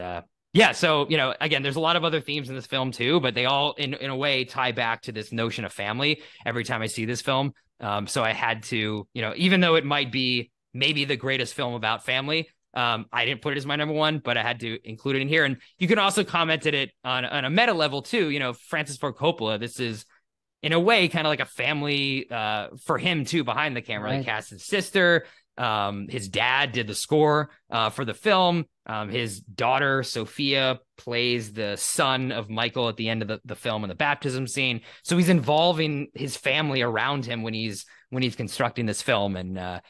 so again, there's a lot of other themes in this film too, but they all in a way tie back to this notion of family every time I see this film. So I had to, even though it might be maybe the greatest film about family, I didn't put it as my number one, but I had to include it in here. And you can also comment it on a meta level too. Francis Ford Coppola, this is in a way kind of like a family for him too, behind the camera. Right. He cast his sister. His dad did the score for the film. His daughter, Sophia, plays the son of Michael at the end of the film in the baptism scene. So he's involving his family around him when he's constructing this film. And, a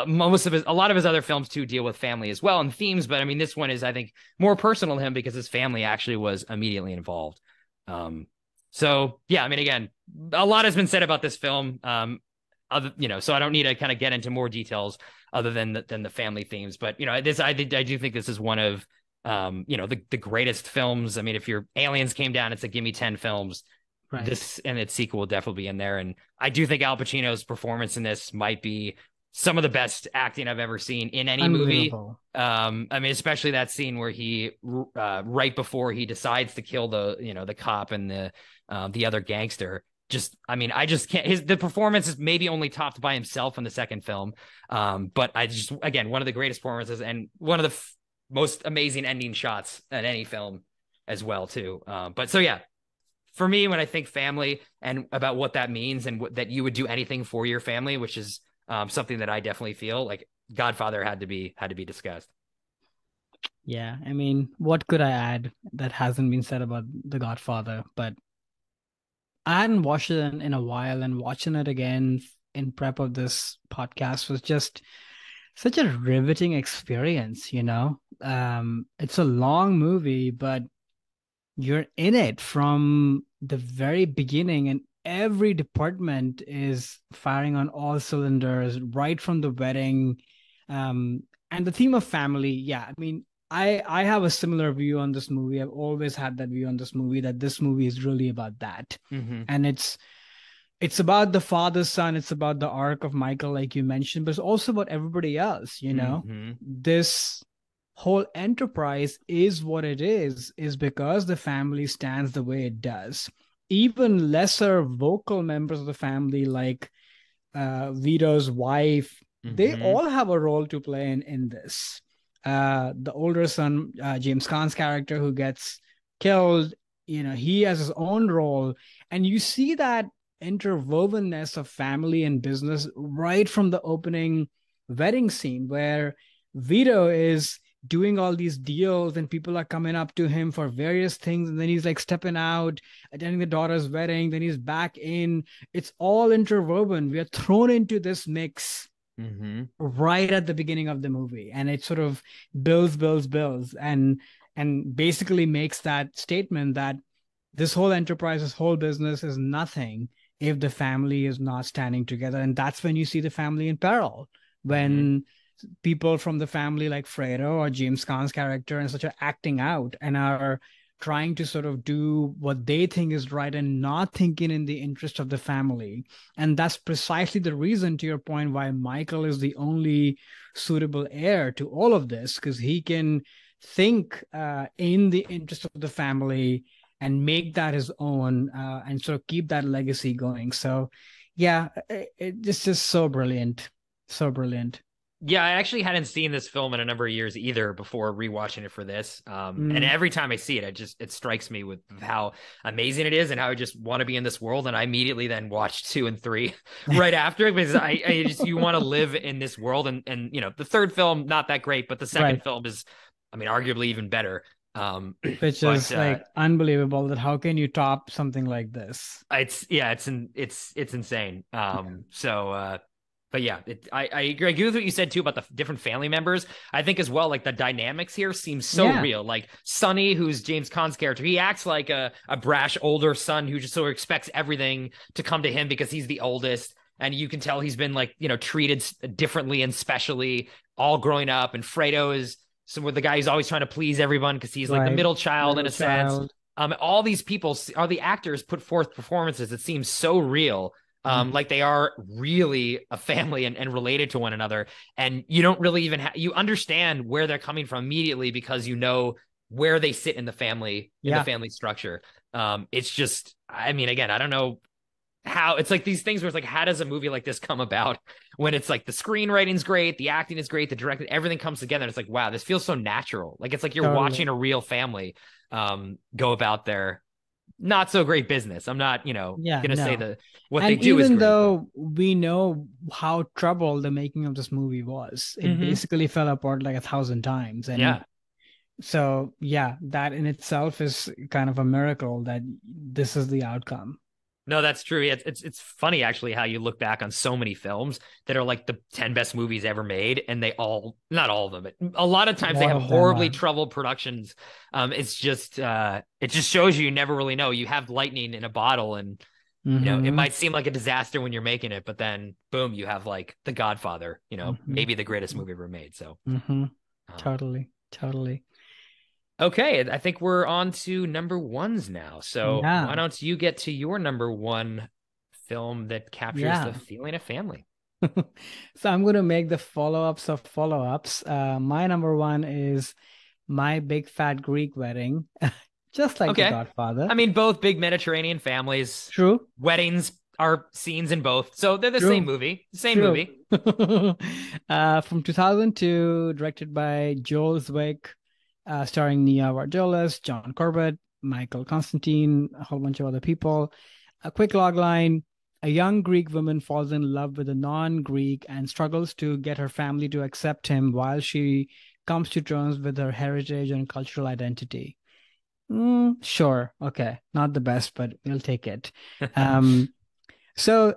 lot of his other films too deal with family as well and themes. But I mean, this one is, I think, more personal to him because his family actually was immediately involved. So yeah, I mean, again, a lot has been said about this film. So I don't need to kind of get into more details other than the family themes. But I do think this is one of the greatest films. I mean, if your Aliens came down, it's a give me 10 films. Right. This and its sequel will definitely be in there. And I do think Al Pacino's performance in this might be some of the best acting I've ever seen in any movie. I mean, especially that scene where he right before he decides to kill the cop and the other gangster. I just can't. The performance is maybe only topped by himself in the second film. But again, one of the greatest performances and one of the most amazing ending shots in any film as well too. But so yeah, for me, when I think family and about what that means and that you would do anything for your family, which is something that I definitely feel like Godfather had to be discussed. Yeah, I mean, what could I add that hasn't been said about The Godfather? But I hadn't watched it in a while, and watching it again in prep of this podcast was just such a riveting experience, It's a long movie, but you're in it from the very beginning, and every department is firing on all cylinders right from the wedding. And the theme of family, yeah, I mean, I have a similar view on this movie. I've always had that view on this movie, that this movie is really about that. Mm-hmm. And it's about the father son. It's about the arc of Michael, like you mentioned, but it's also about everybody else, Mm-hmm. This whole enterprise is what it is because the family stands the way it does. Even lesser vocal members of the family, like Vito's wife, mm-hmm. they all have a role to play in this. The older son, James Caan's character, who gets killed, he has his own role. And you see that interwovenness of family and business right from the opening wedding scene, where Vito is doing all these deals and people are coming up to him for various things. And then he's like stepping out, attending the daughter's wedding. Then he's back in. It's all interwoven. We are thrown into this mix mm-hmm. right at the beginning of the movie. And it sort of builds and basically makes that statement that this whole enterprise, this whole business is nothing if the family is not standing together. And that's when you see the family in peril. When mm-hmm. people from the family like Fredo or James Caan's character and such are acting out and are trying to sort of do what they think is right and not thinking in the interest of the family. And that's precisely the reason, to your point, why Michael is the only suitable heir to all of this, because he can think in the interest of the family and make that his own and sort of keep that legacy going. So yeah, it's just so brilliant. So brilliant. Yeah, I actually hadn't seen this film in a number of years either before rewatching it for this. And Mm. every time I see it, it strikes me with how amazing it is and how I just want to be in this world. And I immediately then watch two and three right after it because I just you want to live in this world. And the third film not that great, but the second Right. film is, I mean, arguably even better. Um, Which but is like unbelievable that how can you top something like this? it's yeah, it's insane. But yeah, I agree with what you said too about the different family members. I think as well, like the dynamics here seem so Yeah. real. Like Sonny, who's James Caan's character, he acts like a brash older son who just sort of expects everything to come to him because he's the oldest. And you can tell he's been like, treated differently and specially all growing up. And Fredo is some with the guy who's always trying to please everyone because he's like the Right. middle child in Middle a sense. child. All these people are the actors put forth performances that seem so real, Mhm. like they are really a family and related to one another. And you don't really even you understand where they're coming from immediately because you know where they sit in the Yeah. family structure. It's just, I mean, again, I don't know how it's like these things where it's like, how does a movie like this come about when it's like the screenwriting's great, the acting is great, the directing, everything comes together. And it's like, wow, this feels so natural. Like it's like you're Totally. watching a real family go about their not so great business. I'm not, Yeah, gonna say no. the what they And do is even great, but though we know how troubled the making of this movie was, it mm-hmm. basically fell apart like 1,000 times. And Yeah. so, yeah, that in itself is kind of a miracle that this is the outcome. No, that's true. It's funny actually how you look back on so many films that are like the 10 best movies ever made, and they all not all of them, but a lot of A times they lot have of them horribly are. troubled productions. It just shows you never really know. You have lightning in a bottle, and it Hmm. might seem like a disaster when you're making it, but then boom, you have like The Godfather, Hmm. maybe the greatest movie ever made. So Hmm. um, Totally. Totally. okay, I think we're on to number ones now. So Yeah. why don't you get to your number one film that captures the Yeah. feeling of family? So I'm going to make the follow-ups of follow-ups. My number one is My Big Fat Greek Wedding, just like The Okay. Godfather. I mean, both big Mediterranean families, True, weddings are scenes in both. So they're the same true, movie. Same true. movie. From 2002, directed by Joel Zwick, starring Nia Vardalos, John Corbett, Michael Constantine, a whole bunch of other people. A quick log line. A young Greek woman falls in love with a non-Greek and struggles to get her family to accept him while she comes to terms with her heritage and cultural identity. Sure. Okay. Not the best, but we'll take it. Um, so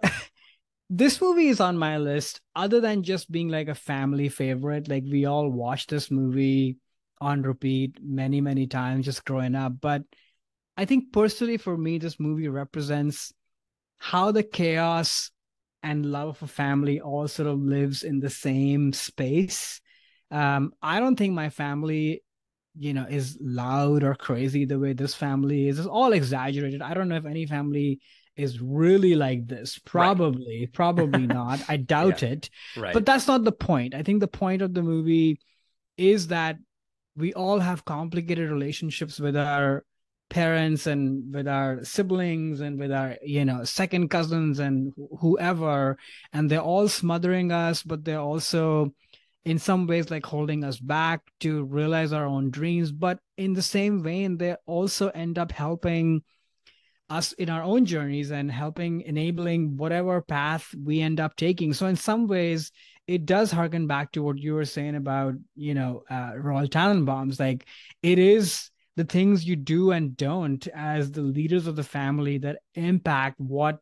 this movie is on my list, other than just being like a family favorite. Like we all watched this movie on repeat many, many times just growing up. But I think personally for me, this movie represents how the chaos and love of a family all sort of lives in the same space. I don't think my family, is loud or crazy the way this family is. It's all exaggerated. I don't know if any family is really like this. Right. Probably not. I Yeah. doubt it. Right. But that's not the point. I think the point of the movie is that we all have complicated relationships with our parents and with our siblings and with our second cousins and whoever, and they're all smothering us, but they're also in some ways like holding us back to realize our own dreams. But in the same vein, they also end up helping us in our own journeys and helping enabling whatever path we end up taking. So in some ways, it does harken back to what you were saying about Royal Tenenbaums. Like it is the things you do and don't as the leaders of the family that impact what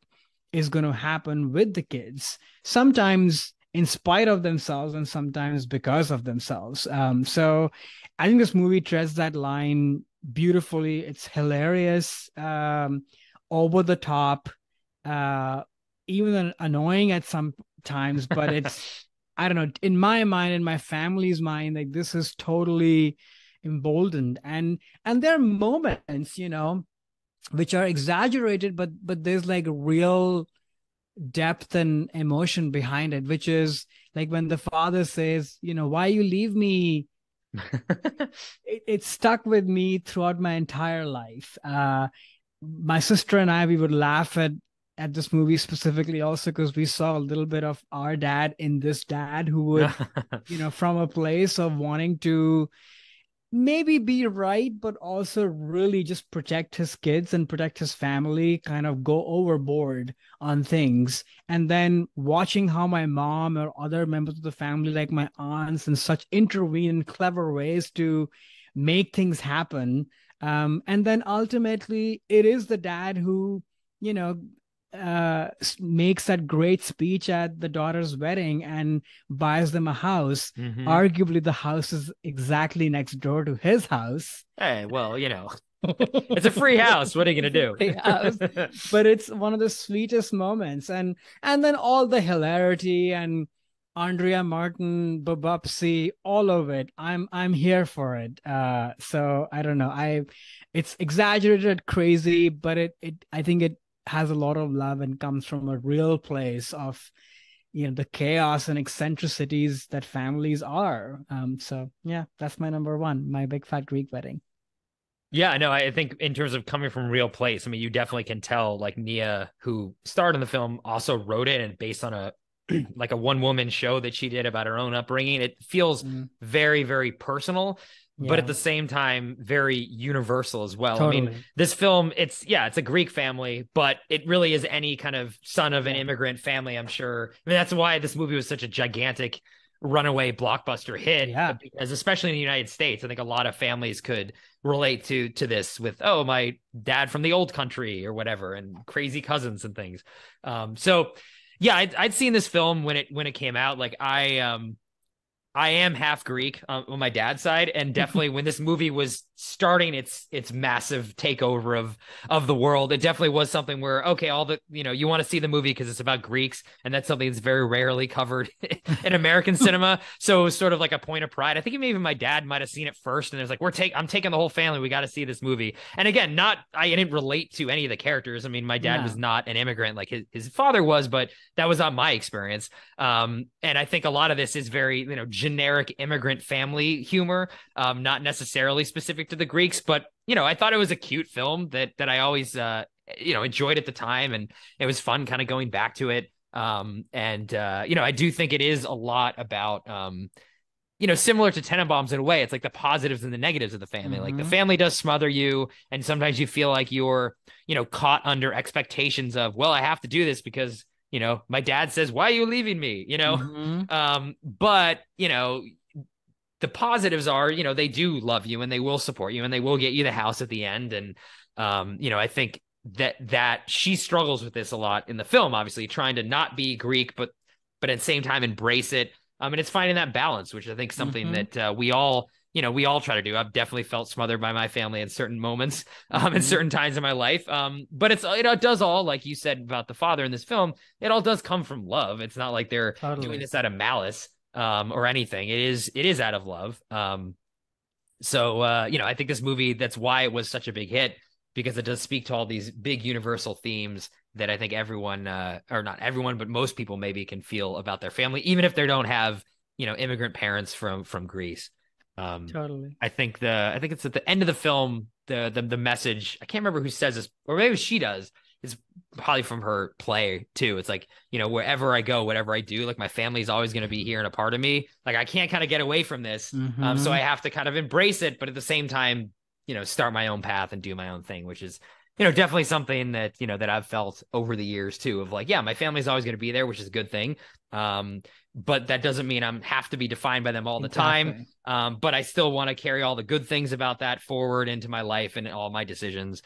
is going to happen with the kids. Sometimes in spite of themselves and sometimes because of themselves. So I think this movie treads that line beautifully. It's hilarious, over the top, uh, even annoying at some times, but it's, I don't know, in my mind, in my family's mind, like this is totally emboldened. And there are moments, which are exaggerated, but there's like real depth and emotion behind it, which is like when the father says, why you leave me. It stuck with me throughout my entire life. My sister and I, we would laugh at at this movie specifically also because we saw a little bit of our dad in this dad who would, from a place of wanting to maybe be right, but also really just protect his kids and protect his family, kind of go overboard on things. And then watching how my mom or other members of the family, like my aunts and such, intervene in clever ways to make things happen. And then ultimately, it is the dad who, you know, makes that great speech at the daughter's wedding and buys them a house. Hmm. Arguably, the house is exactly next door to his house. Hey, well, it's a free house. What are you It's gonna a great house, do? but it's one of the sweetest moments, and then all the hilarity and Andrea Martin, Babupsi, all of it. I'm here for it. So I don't know. It's exaggerated, crazy, but it I think it has a lot of love and comes from a real place of the chaos and eccentricities that families are. So yeah, that's my number one, my big fat Greek wedding. Yeah, no, I think in terms of coming from real place, I mean, you definitely can tell like Nia, who starred in the film, also wrote it and based on a like a one woman show that she did about her own upbringing. It feels Mm, very, very personal, but at yeah, the same time, very universal as well. I mean, totally. this film, it's a Greek family, but it really is any kind of son of an Yeah, immigrant family, I'm sure. I mean, that's why this movie was such a gigantic runaway blockbuster hit, yeah, because especially in the United States, I think a lot of families could relate to this with, oh, my dad from the old country or whatever, and crazy cousins and things. So yeah, I'd seen this film when it came out. Like I am half Greek on my dad's side, and definitely when this movie was starting its massive takeover of the world, it definitely was something where okay, all the you want to see the movie because it's about Greeks, and that's something that's very rarely covered in American cinema. So it was sort of like a point of pride. I think even my dad might have seen it first, and it was like I'm taking the whole family. We got to see this movie. And again, not I didn't relate to any of the characters. I mean, my dad was no, not an immigrant like his father was, but that was not my experience. And I think a lot of this is very, generic immigrant family humor, not necessarily specific to the Greeks, but I thought it was a cute film that I always, enjoyed at the time, and it was fun kind of going back to it. And I do think it is a lot about, similar to Tenenbaums in a way. It's like the positives and the negatives of the family. Like the mm-hmm. family does smother you, and sometimes you feel like you're, caught under expectations of, well, I have to do this because my dad says, why are you leaving me? Mm-hmm. But the positives are, they do love you and they will support you and they will get you the house at the end. And I think that she struggles with this a lot in the film, obviously trying to not be Greek, but at the same time embrace it. And it's finding that balance, which I think is something Mm-hmm. that we all try to do. I've definitely felt smothered by my family in certain moments, in Mm-hmm. certain times in my life. But it does all, like you said about the father in this film, it all does come from love. It's not like they're doing Totally. this out of malice, or anything. It is out of love. So I think this movie, that's why it was such a big hit, because it does speak to all these big universal themes that I think everyone, or not everyone, but most people maybe can feel about their family, even if they don't have, immigrant parents from Greece. Um, Totally. I think it's at the end of the film, the message, I can't remember who says this, or maybe she does. It's probably from her play too. It's like, wherever I go, whatever I do, like my family's always going to be here and a part of me. Like I can't kind of get away from this. So Mm-hmm. I have to kind of embrace it, but at the same time, start my own path and do my own thing, which is, definitely something that, that I've felt over the years too, of like, yeah, my family's always going to be there, which is a good thing. But that doesn't mean I'm have to be defined by them all the time. Exactly. But I still want to carry all the good things about that forward into my life and all my decisions.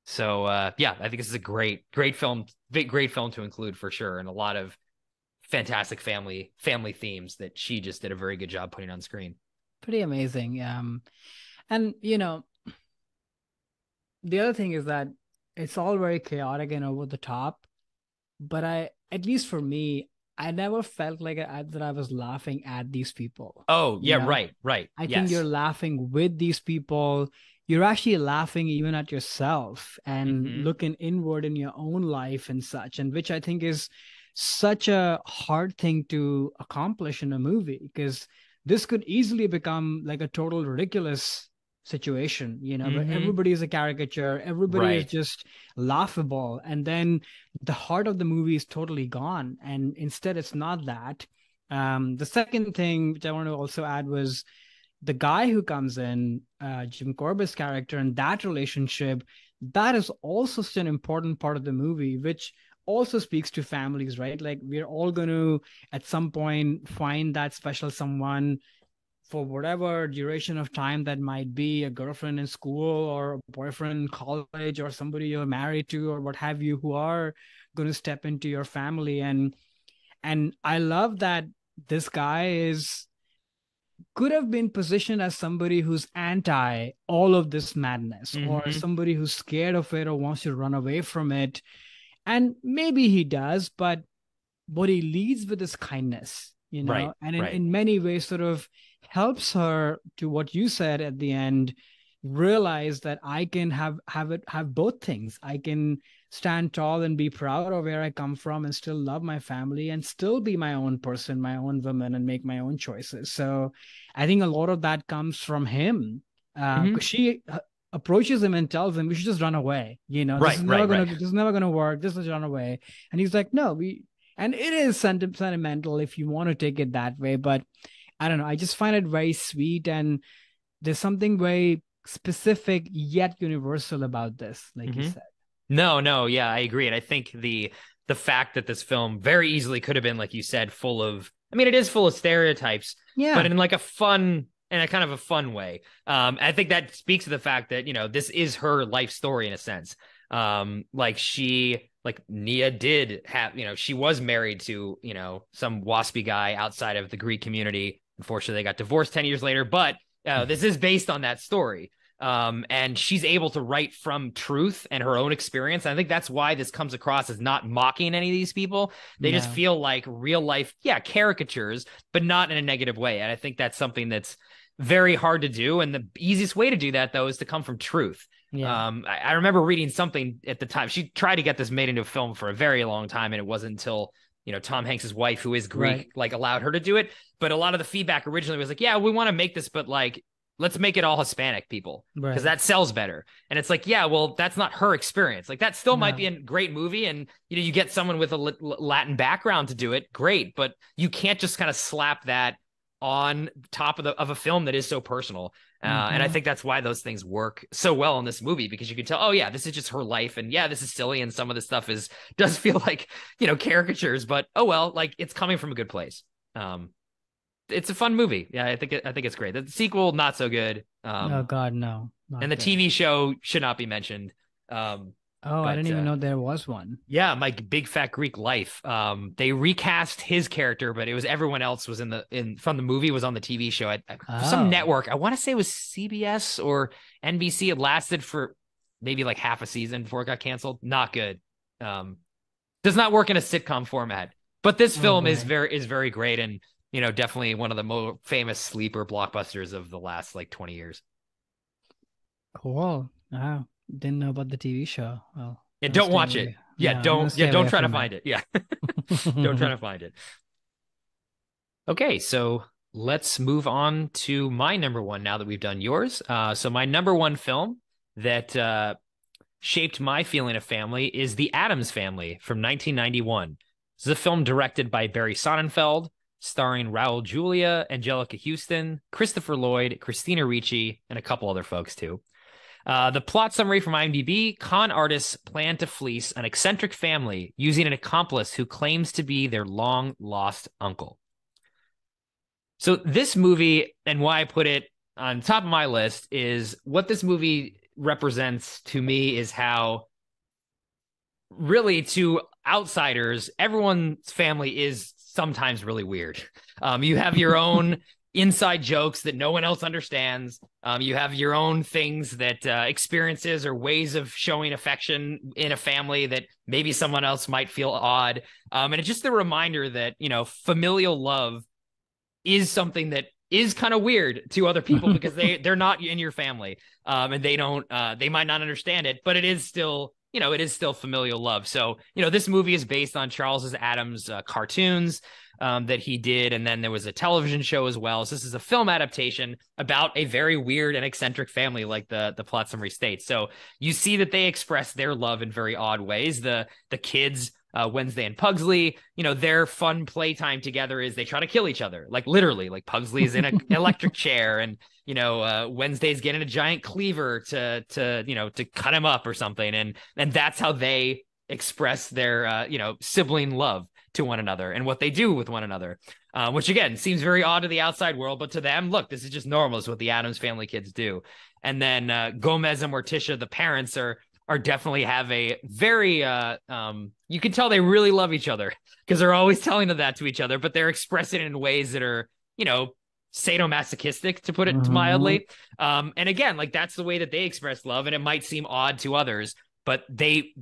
So yeah, I think this is a great film, great film to include for sure, and a lot of fantastic family themes that she just did a very good job putting on screen. Pretty amazing. And the other thing is that it's all very chaotic and over the top, but at least for me, I never felt like that I was laughing at these people. Oh You yeah, know, right, I think you're yes. laughing with these people. You're actually laughing even at yourself and Hmm. looking inward in your own life and such, and which I think is such a hard thing to accomplish in a movie because this could easily become like a total ridiculous situation, you know, where Mm-hmm. everybody is a caricature, everybody is Right. just laughable, and then the heart of the movie is totally gone. And instead, it's not that. The second thing which I want to also add was the guy who comes in, Jim Corbett's character, and that relationship, that is also such an important part of the movie, which also speaks to families, right? Like we're all going to at some point find that special someone for whatever duration of time that might be, a girlfriend in school or a boyfriend in college or somebody you're married to or what have you, who are going to step into your family. And I love that this guy is could have been positioned as somebody who's anti all of this madness, or Mm-hmm. somebody who's scared of it or wants to run away from it. And maybe he does, but he leads with his kindness, you Right. know, and Right. in many ways sort of helps her, to what you said at the end, realize that I can have both things. I can stand tall and be proud of where I come from and still love my family and still be my own person, my own woman, and make my own choices. So I think a lot of that comes from him, Mm-hmm. because she approaches him and tells him we should just run away. You know, Right. Right. Right. this is never gonna work. Just let's run away. And he's like, no, we and it is sentimental if you want to take it that way, but I don't know, I just find it very sweet, and there's something very specific yet universal about this, like you Mm-hmm. said. No, no, yeah, I agree. And I think the fact that this film very easily could have been, like you said, full of, I mean, it is full of stereotypes, but Yeah. in like a fun and a kind of a fun way. I think that speaks to the fact that, you know, this is her life story in a sense. Like Nia did have, you know, she was married to, you know, some waspy guy outside of the Greek community. Unfortunately, they got divorced 10 years later, but this is based on that story. And she's able to write from truth and her own experience. And I think that's why this comes across as not mocking any of these people. They just No. feel like real life, yeah, caricatures, but not in a negative way. And I think that's something that's very hard to do. And the easiest way to do that, though, is to come from truth. Yeah. I remember reading something at the time. She tried to get this made into a film for a very long time, and it wasn't until, you know, Tom Hanks's wife, who is Right. Greek, like allowed her to do it. But a lot of the feedback originally was like, yeah, we want to make this, but like, let's make it all Hispanic people because Right. that sells better. And it's like, yeah, well, that's not her experience. Like that still might be No. a great movie. And, you know, you get someone with a Latin background to do it. Great. But you can't just kind of slap that on top of a film that is so personal. And I Mm-hmm. think that's why those things work so well in this movie, because you can tell, oh yeah, this is just her life. And yeah, this is silly. And some of the stuff does feel like, you know, caricatures, but oh, well, like it's coming from a good place. Um, it's a fun movie. Yeah, I think it's great. The sequel, not so good. Oh God, no, And not the good. TV show should not be mentioned. Um, Oh, I but didn't even know there was one. yeah, my big fat Greek life. They recast his character, but it was everyone else was in from the movie was on the TV show at some Oh, network. I want to say it was CBS or NBC. It lasted for maybe like half a season before it got canceled. Not good. Um, does not work in a sitcom format. But this oh film boy. is very great, and you know, definitely one of the most famous sleeper blockbusters of the last like 20 years. Cool. Wow. Didn't know about the TV show. Well, And gonna don't stay watch it. away. Yeah, No, I'm gonna stay don't away try to from find it. Yeah. Don't try it. to find it. Okay, so let's move on to my number one now that we've done yours. So my number one film that shaped my feeling of family is The Addams Family from 1991. This is a film directed by Barry Sonnenfeld, starring Raul Julia, Angelica Houston, Christopher Lloyd, Christina Ricci, and a couple other folks too. The plot summary from IMDb: con artists plan to fleece an eccentric family using an accomplice who claims to be their long lost uncle. So, this movie, and why I put it on top of my list, is what this movie represents to me is how, really, to outsiders, everyone's family is sometimes really weird. You have your own inside jokes that no one else understands. You have your own things that experiences or ways of showing affection in a family that maybe someone else might feel odd. And it's just a reminder that, you know, familial love is something that is kind of weird to other people because they're not in your family, and they don't they might not understand it, but it is still it is still familial love. So, this movie is based on Charles Addams cartoons that he did. And then there was a television show as well. So this is a film adaptation about a very weird and eccentric family, like the plot summary states. So you see that they express their love in very odd ways. The kids, Wednesday and Pugsley, their fun playtime together is they try to kill each other, like literally, like Pugsley is in an electric chair, and Wednesday's getting a giant cleaver to cut him up or something, and that's how they express their sibling love to one another and what they do with one another, which again seems very odd to the outside world, but to them, look, this is just normal. It's what the Addams Family kids do. And then Gomez and Morticia, the parents, are definitely have a very you can tell they really love each other because they're always telling them that to each other, but they're expressing it in ways that are sadomasochistic, to put it mildly. And again, like that's the way that they express love, and it might seem odd to others, but they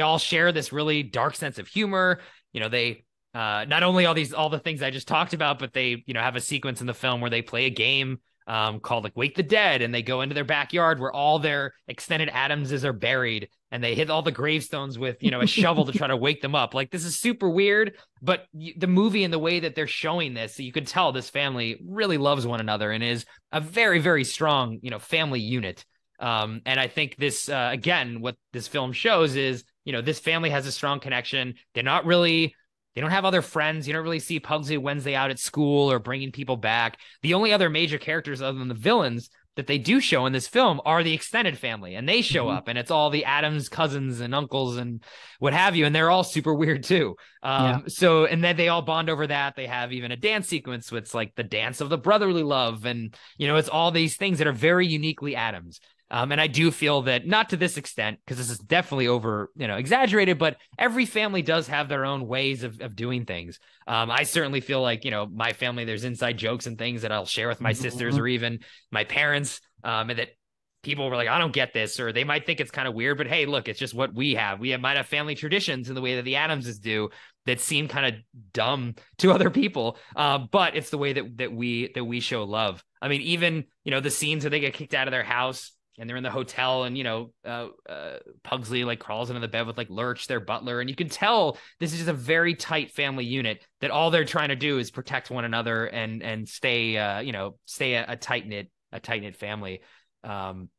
all share this really dark sense of humor. They not only all the things I just talked about, but they have a sequence in the film where they play a game called like Wake the Dead, and they go into their backyard where all their extended Addamses are buried, and they hit all the gravestones with a shovel to try to wake them up. Like, this is super weird, but the movie and the way that they're showing this, you could tell this family really loves one another and is a very, very strong family unit. And I think this again, what this film shows is this family has a strong connection. They don't have other friends. You don't really see Pugsley Wednesday out at school or bringing people back. The only other major characters other than the villains that they do show in this film are the extended family, and they show up, and it's all the Addams cousins and uncles and what have you, and they're all super weird too. So, and then they all bond over that. They have even a dance sequence with like the dance of the brotherly love, and it's all these things that are very uniquely Addams. And I do feel that, not to this extent, because this is definitely over, exaggerated, but every family does have their own ways of doing things. I certainly feel like, my family, there's inside jokes and things that I'll share with my sisters or even my parents, and that people were like, I don't get this, or they might think it's kind of weird, but hey, look, it's just what we have. Might have family traditions in the way that the Addamses do that seem kind of dumb to other people. But it's the way that we show love. I mean, even, the scenes where they get kicked out of their house, and they're in the hotel, and Pugsley like crawls into the bed with like Lurch, their butler, and you can tell this is just a very tight family unit that all they're trying to do is protect one another and stay a tight knit family.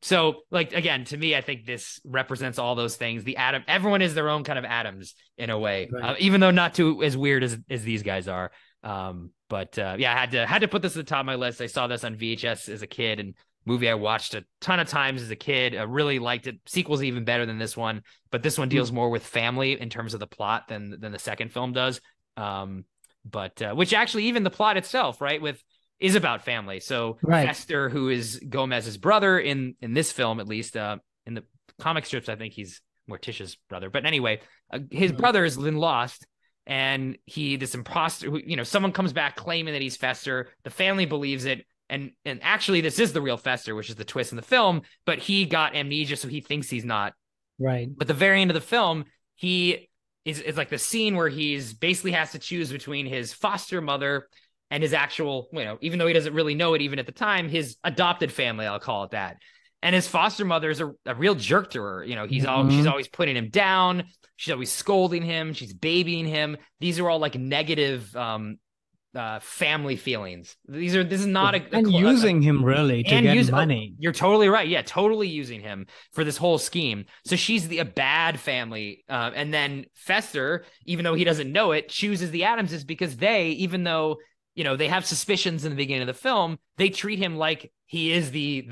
So like, again, to me, I think this represents all those things. Everyone is their own kind of Addams in a way, right. Even though not too as weird as these guys are. But I had to put this at the top of my list. I saw this on VHS as a kid, and movie I watched a ton of times as a kid. I really liked it. Sequel's even better than this one, but this one deals more with family in terms of the plot than the second film does. But which actually, even the plot itself, right, is about family. So right. Fester, who is Gomez's brother in this film, at least in the comic strips, I think he's Morticia's brother. But anyway, his brother is been lost, and this imposter, someone comes back claiming that he's Fester. The family believes it. And actually, this is the real Fester, which is the twist in the film, but he got amnesia, so he thinks he's not. Right. But the very end of the film, he is like the scene where he's basically has to choose between his foster mother and his actual, even though he doesn't really know it even at the time, his adopted family, I'll call it that. And his foster mother is a real jerk to her. She's always putting him down. She's always scolding him. She's babying him. These are all like negative family feelings. This is not using him really to get money. You're totally right. Yeah, totally using him for this whole scheme. So she's a bad family. And then Fester, even though he doesn't know it, chooses the Addamses because even though they have suspicions in the beginning of the film, they treat him like he is the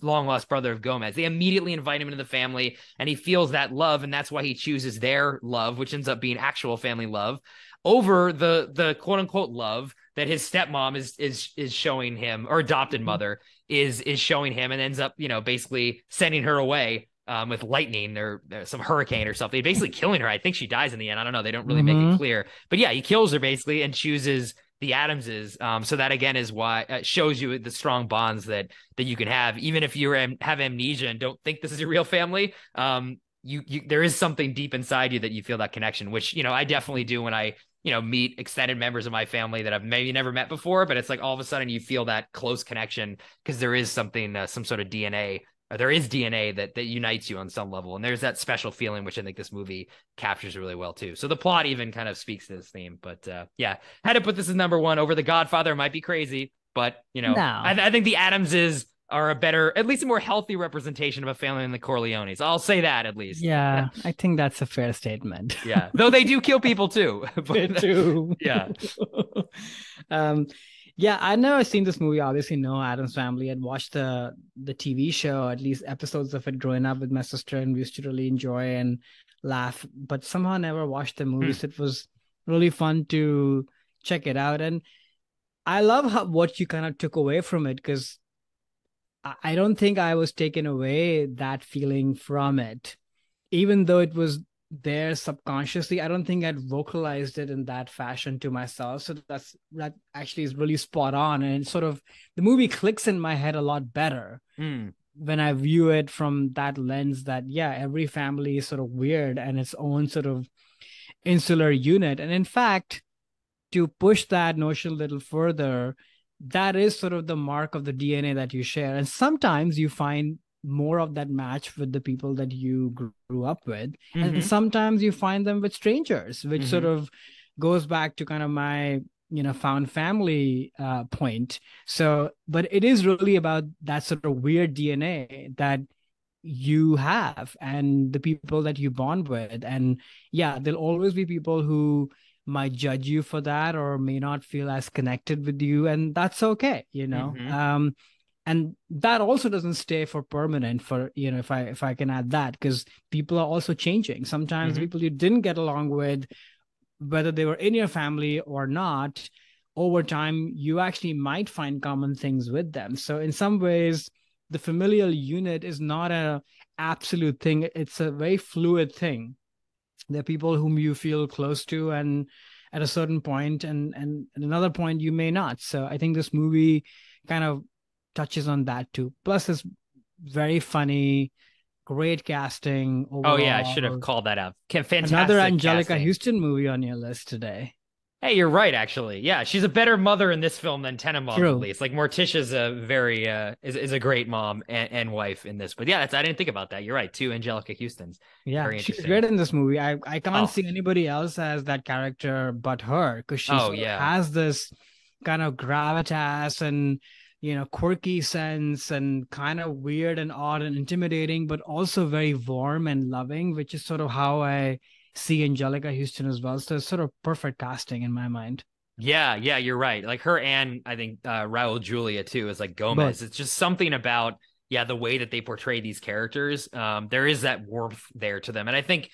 long lost brother of Gomez. They immediately invite him into the family, and he feels that love, and that's why he chooses their love, which ends up being actual family love, over the quote unquote love that his stepmom is showing him, or adopted mother is showing him, and ends up, basically sending her away with lightning or some hurricane or something, basically killing her. I think she dies in the end. I don't know. They don't really make it clear, but yeah, he kills her basically and chooses the Addamses. So that again is why it shows you the strong bonds that you can have, even if you have amnesia and don't think this is your real family. There is something deep inside you that you feel that connection, which, I definitely do when I, meet extended members of my family that I've maybe never met before, but it's like all of a sudden you feel that close connection because there is something, some sort of DNA there is DNA that unites you on some level. And there's that special feeling, which I think this movie captures really well too. So the plot even kind of speaks to this theme. But yeah, had to put this as number one over The Godfather. Might be crazy, but No. I think the Addamses are a better, at least a more healthy representation of a family than the Corleones. I'll say that at least. Yeah, I think that's a fair statement. Yeah, though they do kill people too. They do. Yeah. um, yeah, I'd never seen this movie. Obviously, no Addams Family. I'd watched the TV show, at least episodes of it, growing up with my sister, and we used to really enjoy and laugh. But somehow never watched the movie. So it was really fun to check it out. And I love what you kind of took away from it, because I don't think I was taken away that feeling from it, even though it was there subconsciously. I don't think I'd vocalized it in that fashion to myself. So that actually is really spot on. And sort of the movie clicks in my head a lot better when I view it from that lens that, yeah, every family is sort of weird and its own sort of insular unit. And in fact, to push that notion a little further, that is sort of the mark of the DNA that you share. And sometimes you find more of that match with the people that you grew up with. And sometimes you find them with strangers, which sort of goes back to kind of my, found family point. So, but it is really about that sort of weird DNA that you have and the people that you bond with. And yeah, there'll always be people who might judge you for that or may not feel as connected with you, and that's okay, and that also doesn't stay for permanent, for if I can add that, because people are also changing. Sometimes people you didn't get along with, whether they were in your family or not, over time you actually might find common things with them. So in some ways the familial unit is not a absolute thing, it's a very fluid thing. There are people whom you feel close to, and at a certain point, and at another point you may not. So I think this movie kind of touches on that too. Plus, it's very funny, great casting overall. Oh yeah, I should have called that out. Fantastic. Another Angelica casting. Houston movie on your list today. Hey, you're right, actually. Yeah, she's a better mother in this film than Tenenbaums, True. at least. Like, Morticia's a very is a great mom and wife in this. But yeah, I didn't think about that. You're right, two Angelica Houstons. Yeah, very she's great in this movie. I can't see anybody else as that character but her, because she has this kind of gravitas and quirky sense and kind of weird and odd and intimidating, but also very warm and loving, which is sort of how I see Angelica Houston as well. So it's sort of perfect casting in my mind. Yeah, you're right. Like her and I think Raul Julia too is like Gomez. It's just something about the way that they portray these characters. There is that warmth there to them. And I think,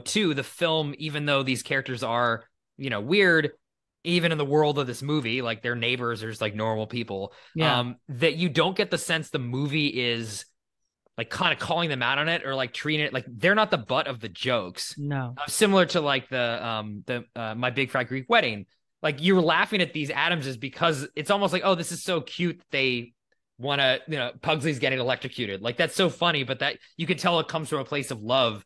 too, the film, even though these characters are, weird, even in the world of this movie, like their neighbors are just like normal people, that you don't get the sense the movie is like kind of calling them out on it or like treating it like they're not the butt of the jokes. No. Similar to like the My Big Fat Greek Wedding. Like you're laughing at these Addamses because it's almost like, oh, this is so cute. They want to, Pugsley's getting electrocuted. Like that's so funny, but that you can tell it comes from a place of love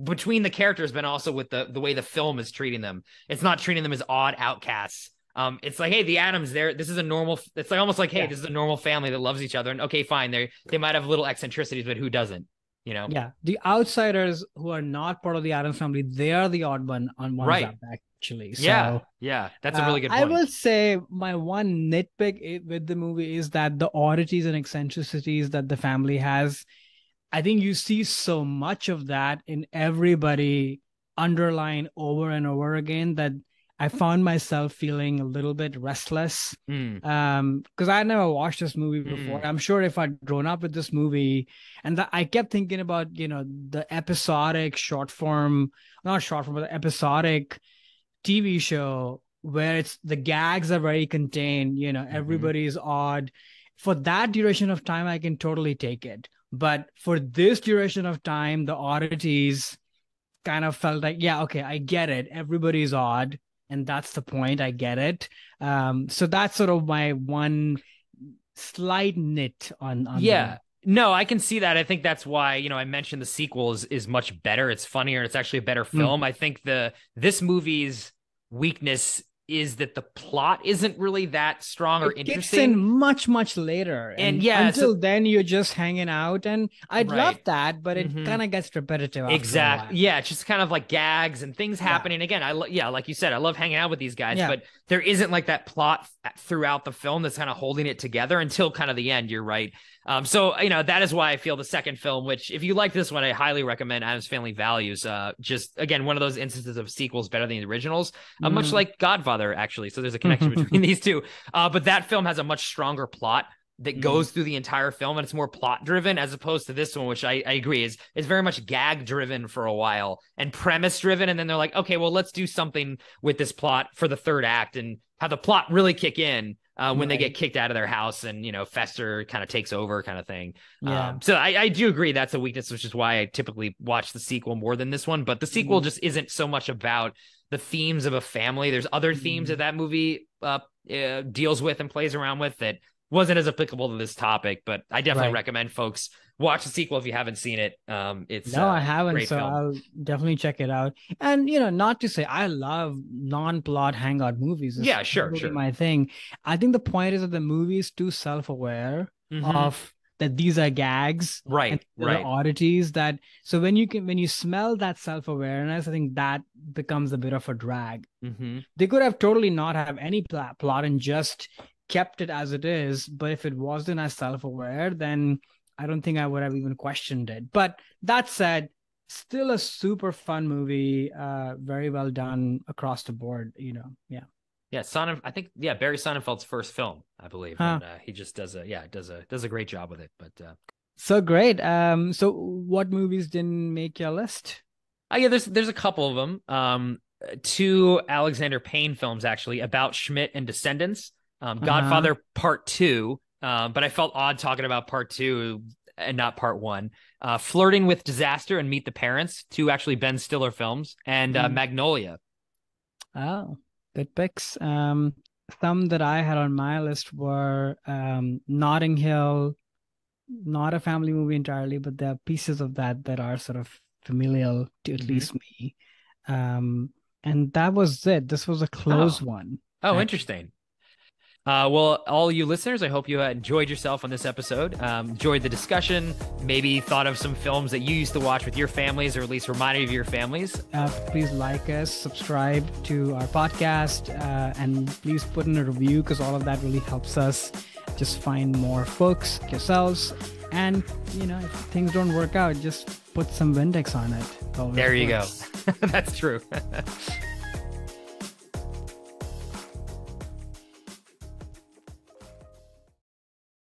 between the characters, but also with the way the film is treating them. It's not treating them as odd outcasts. It's like, hey, the Addams, this is a normal, it's like almost like, hey, this is a normal family that loves each other. And okay, fine. They might have little eccentricities, but who doesn't, Yeah. The outsiders who are not part of the Addams family, they are the odd one on one right. Up, actually. So, yeah. That's a really good point. I will say my one nitpick with the movie is that the oddities and eccentricities that the family has, I think you see so much of that in everybody underlined over and over again that I found myself feeling a little bit restless because I never watched this movie before. I'm sure if I'd grown up with this movie, and I kept thinking about, the episodic not short form, but the episodic TV show where it's the gags are very contained, everybody's odd. For that duration of time, I can totally take it. But for this duration of time, the oddities kind of felt like, yeah, okay, I get it. Everybody's odd. And that's the point. I get it. So that's sort of my one slight nit on No, I can see that. I think that's why, I mentioned the sequel is much better. It's funnier. It's actually a better film. I think this movie's weakness is that the plot isn't really that strong or It interesting. kicks in much later, And yeah, until then you're just hanging out, and I'd love right. that, but it kind of gets repetitive after a while. Exactly. Yeah, it's just kind of like gags and things happening. Again, like you said, I love hanging out with these guys, but there isn't like that plot throughout the film that's kind of holding it together until kind of the end. You're right. So, you know, that is why I feel the second film, which if you like this one, I highly recommend Addams Family Values. Just again, one of those instances of sequels better than the originals, much like Godfather, actually. So there's a connection between these two. But that film has a much stronger plot that goes through the entire film, and it's more plot driven as opposed to this one, which I agree is very much gag driven for a while and premise driven. And then they're like, okay, well, let's do something with this plot for the third act and have the plot really kick in when they get kicked out of their house and, you know, Fester kind of takes over kind of thing. So I do agree that's a weakness, which is why I typically watch the sequel more than this one. But the sequel just isn't so much about the themes of a family. There's other themes that movie deals with and plays around with that wasn't as applicable to this topic, but I definitely recommend folks watch the sequel if you haven't seen it. It's I haven't, so film. I'll definitely check it out. And you know, not to say I love non-plot hangout movies. It's sure. my thing. I think the point is that the movie is too self-aware of that these are gags, right? Oddities that. So when you smell that self-awareness, I think that becomes a bit of a drag. They could have totally not have any plot and just kept it as it is, but if it wasn't as self-aware, then I don't think I would have even questioned it. But that said, still a super fun movie, very well done across the board, you know. I think Barry Sonnenfeld's first film, I believe. And he just does a great job with it. But so great. So what movies didn't make your list? There's a couple of them. Two Alexander Payne films actually about Schmidt and descendants. Godfather Part 2, but I felt odd talking about Part 2 and not Part 1. Flirting with Disaster and Meet the Parents, two actually Ben Stiller films, and Magnolia. Oh, good picks. Some that I had on my list were Notting Hill, not a family movie entirely, but there are pieces of that are sort of familial to at least me. And that was it. This was a close one. Oh, interesting. Well, all you listeners, I hope you enjoyed yourself on this episode, enjoyed the discussion, maybe thought of some films that you used to watch with your families, or at least reminded you of your families. Please like us, subscribe to our podcast, and please put in a review, because all of that really helps us just find more folks like yourselves. And, you know, if things don't work out, just put some Windex on it. There you go. That's true.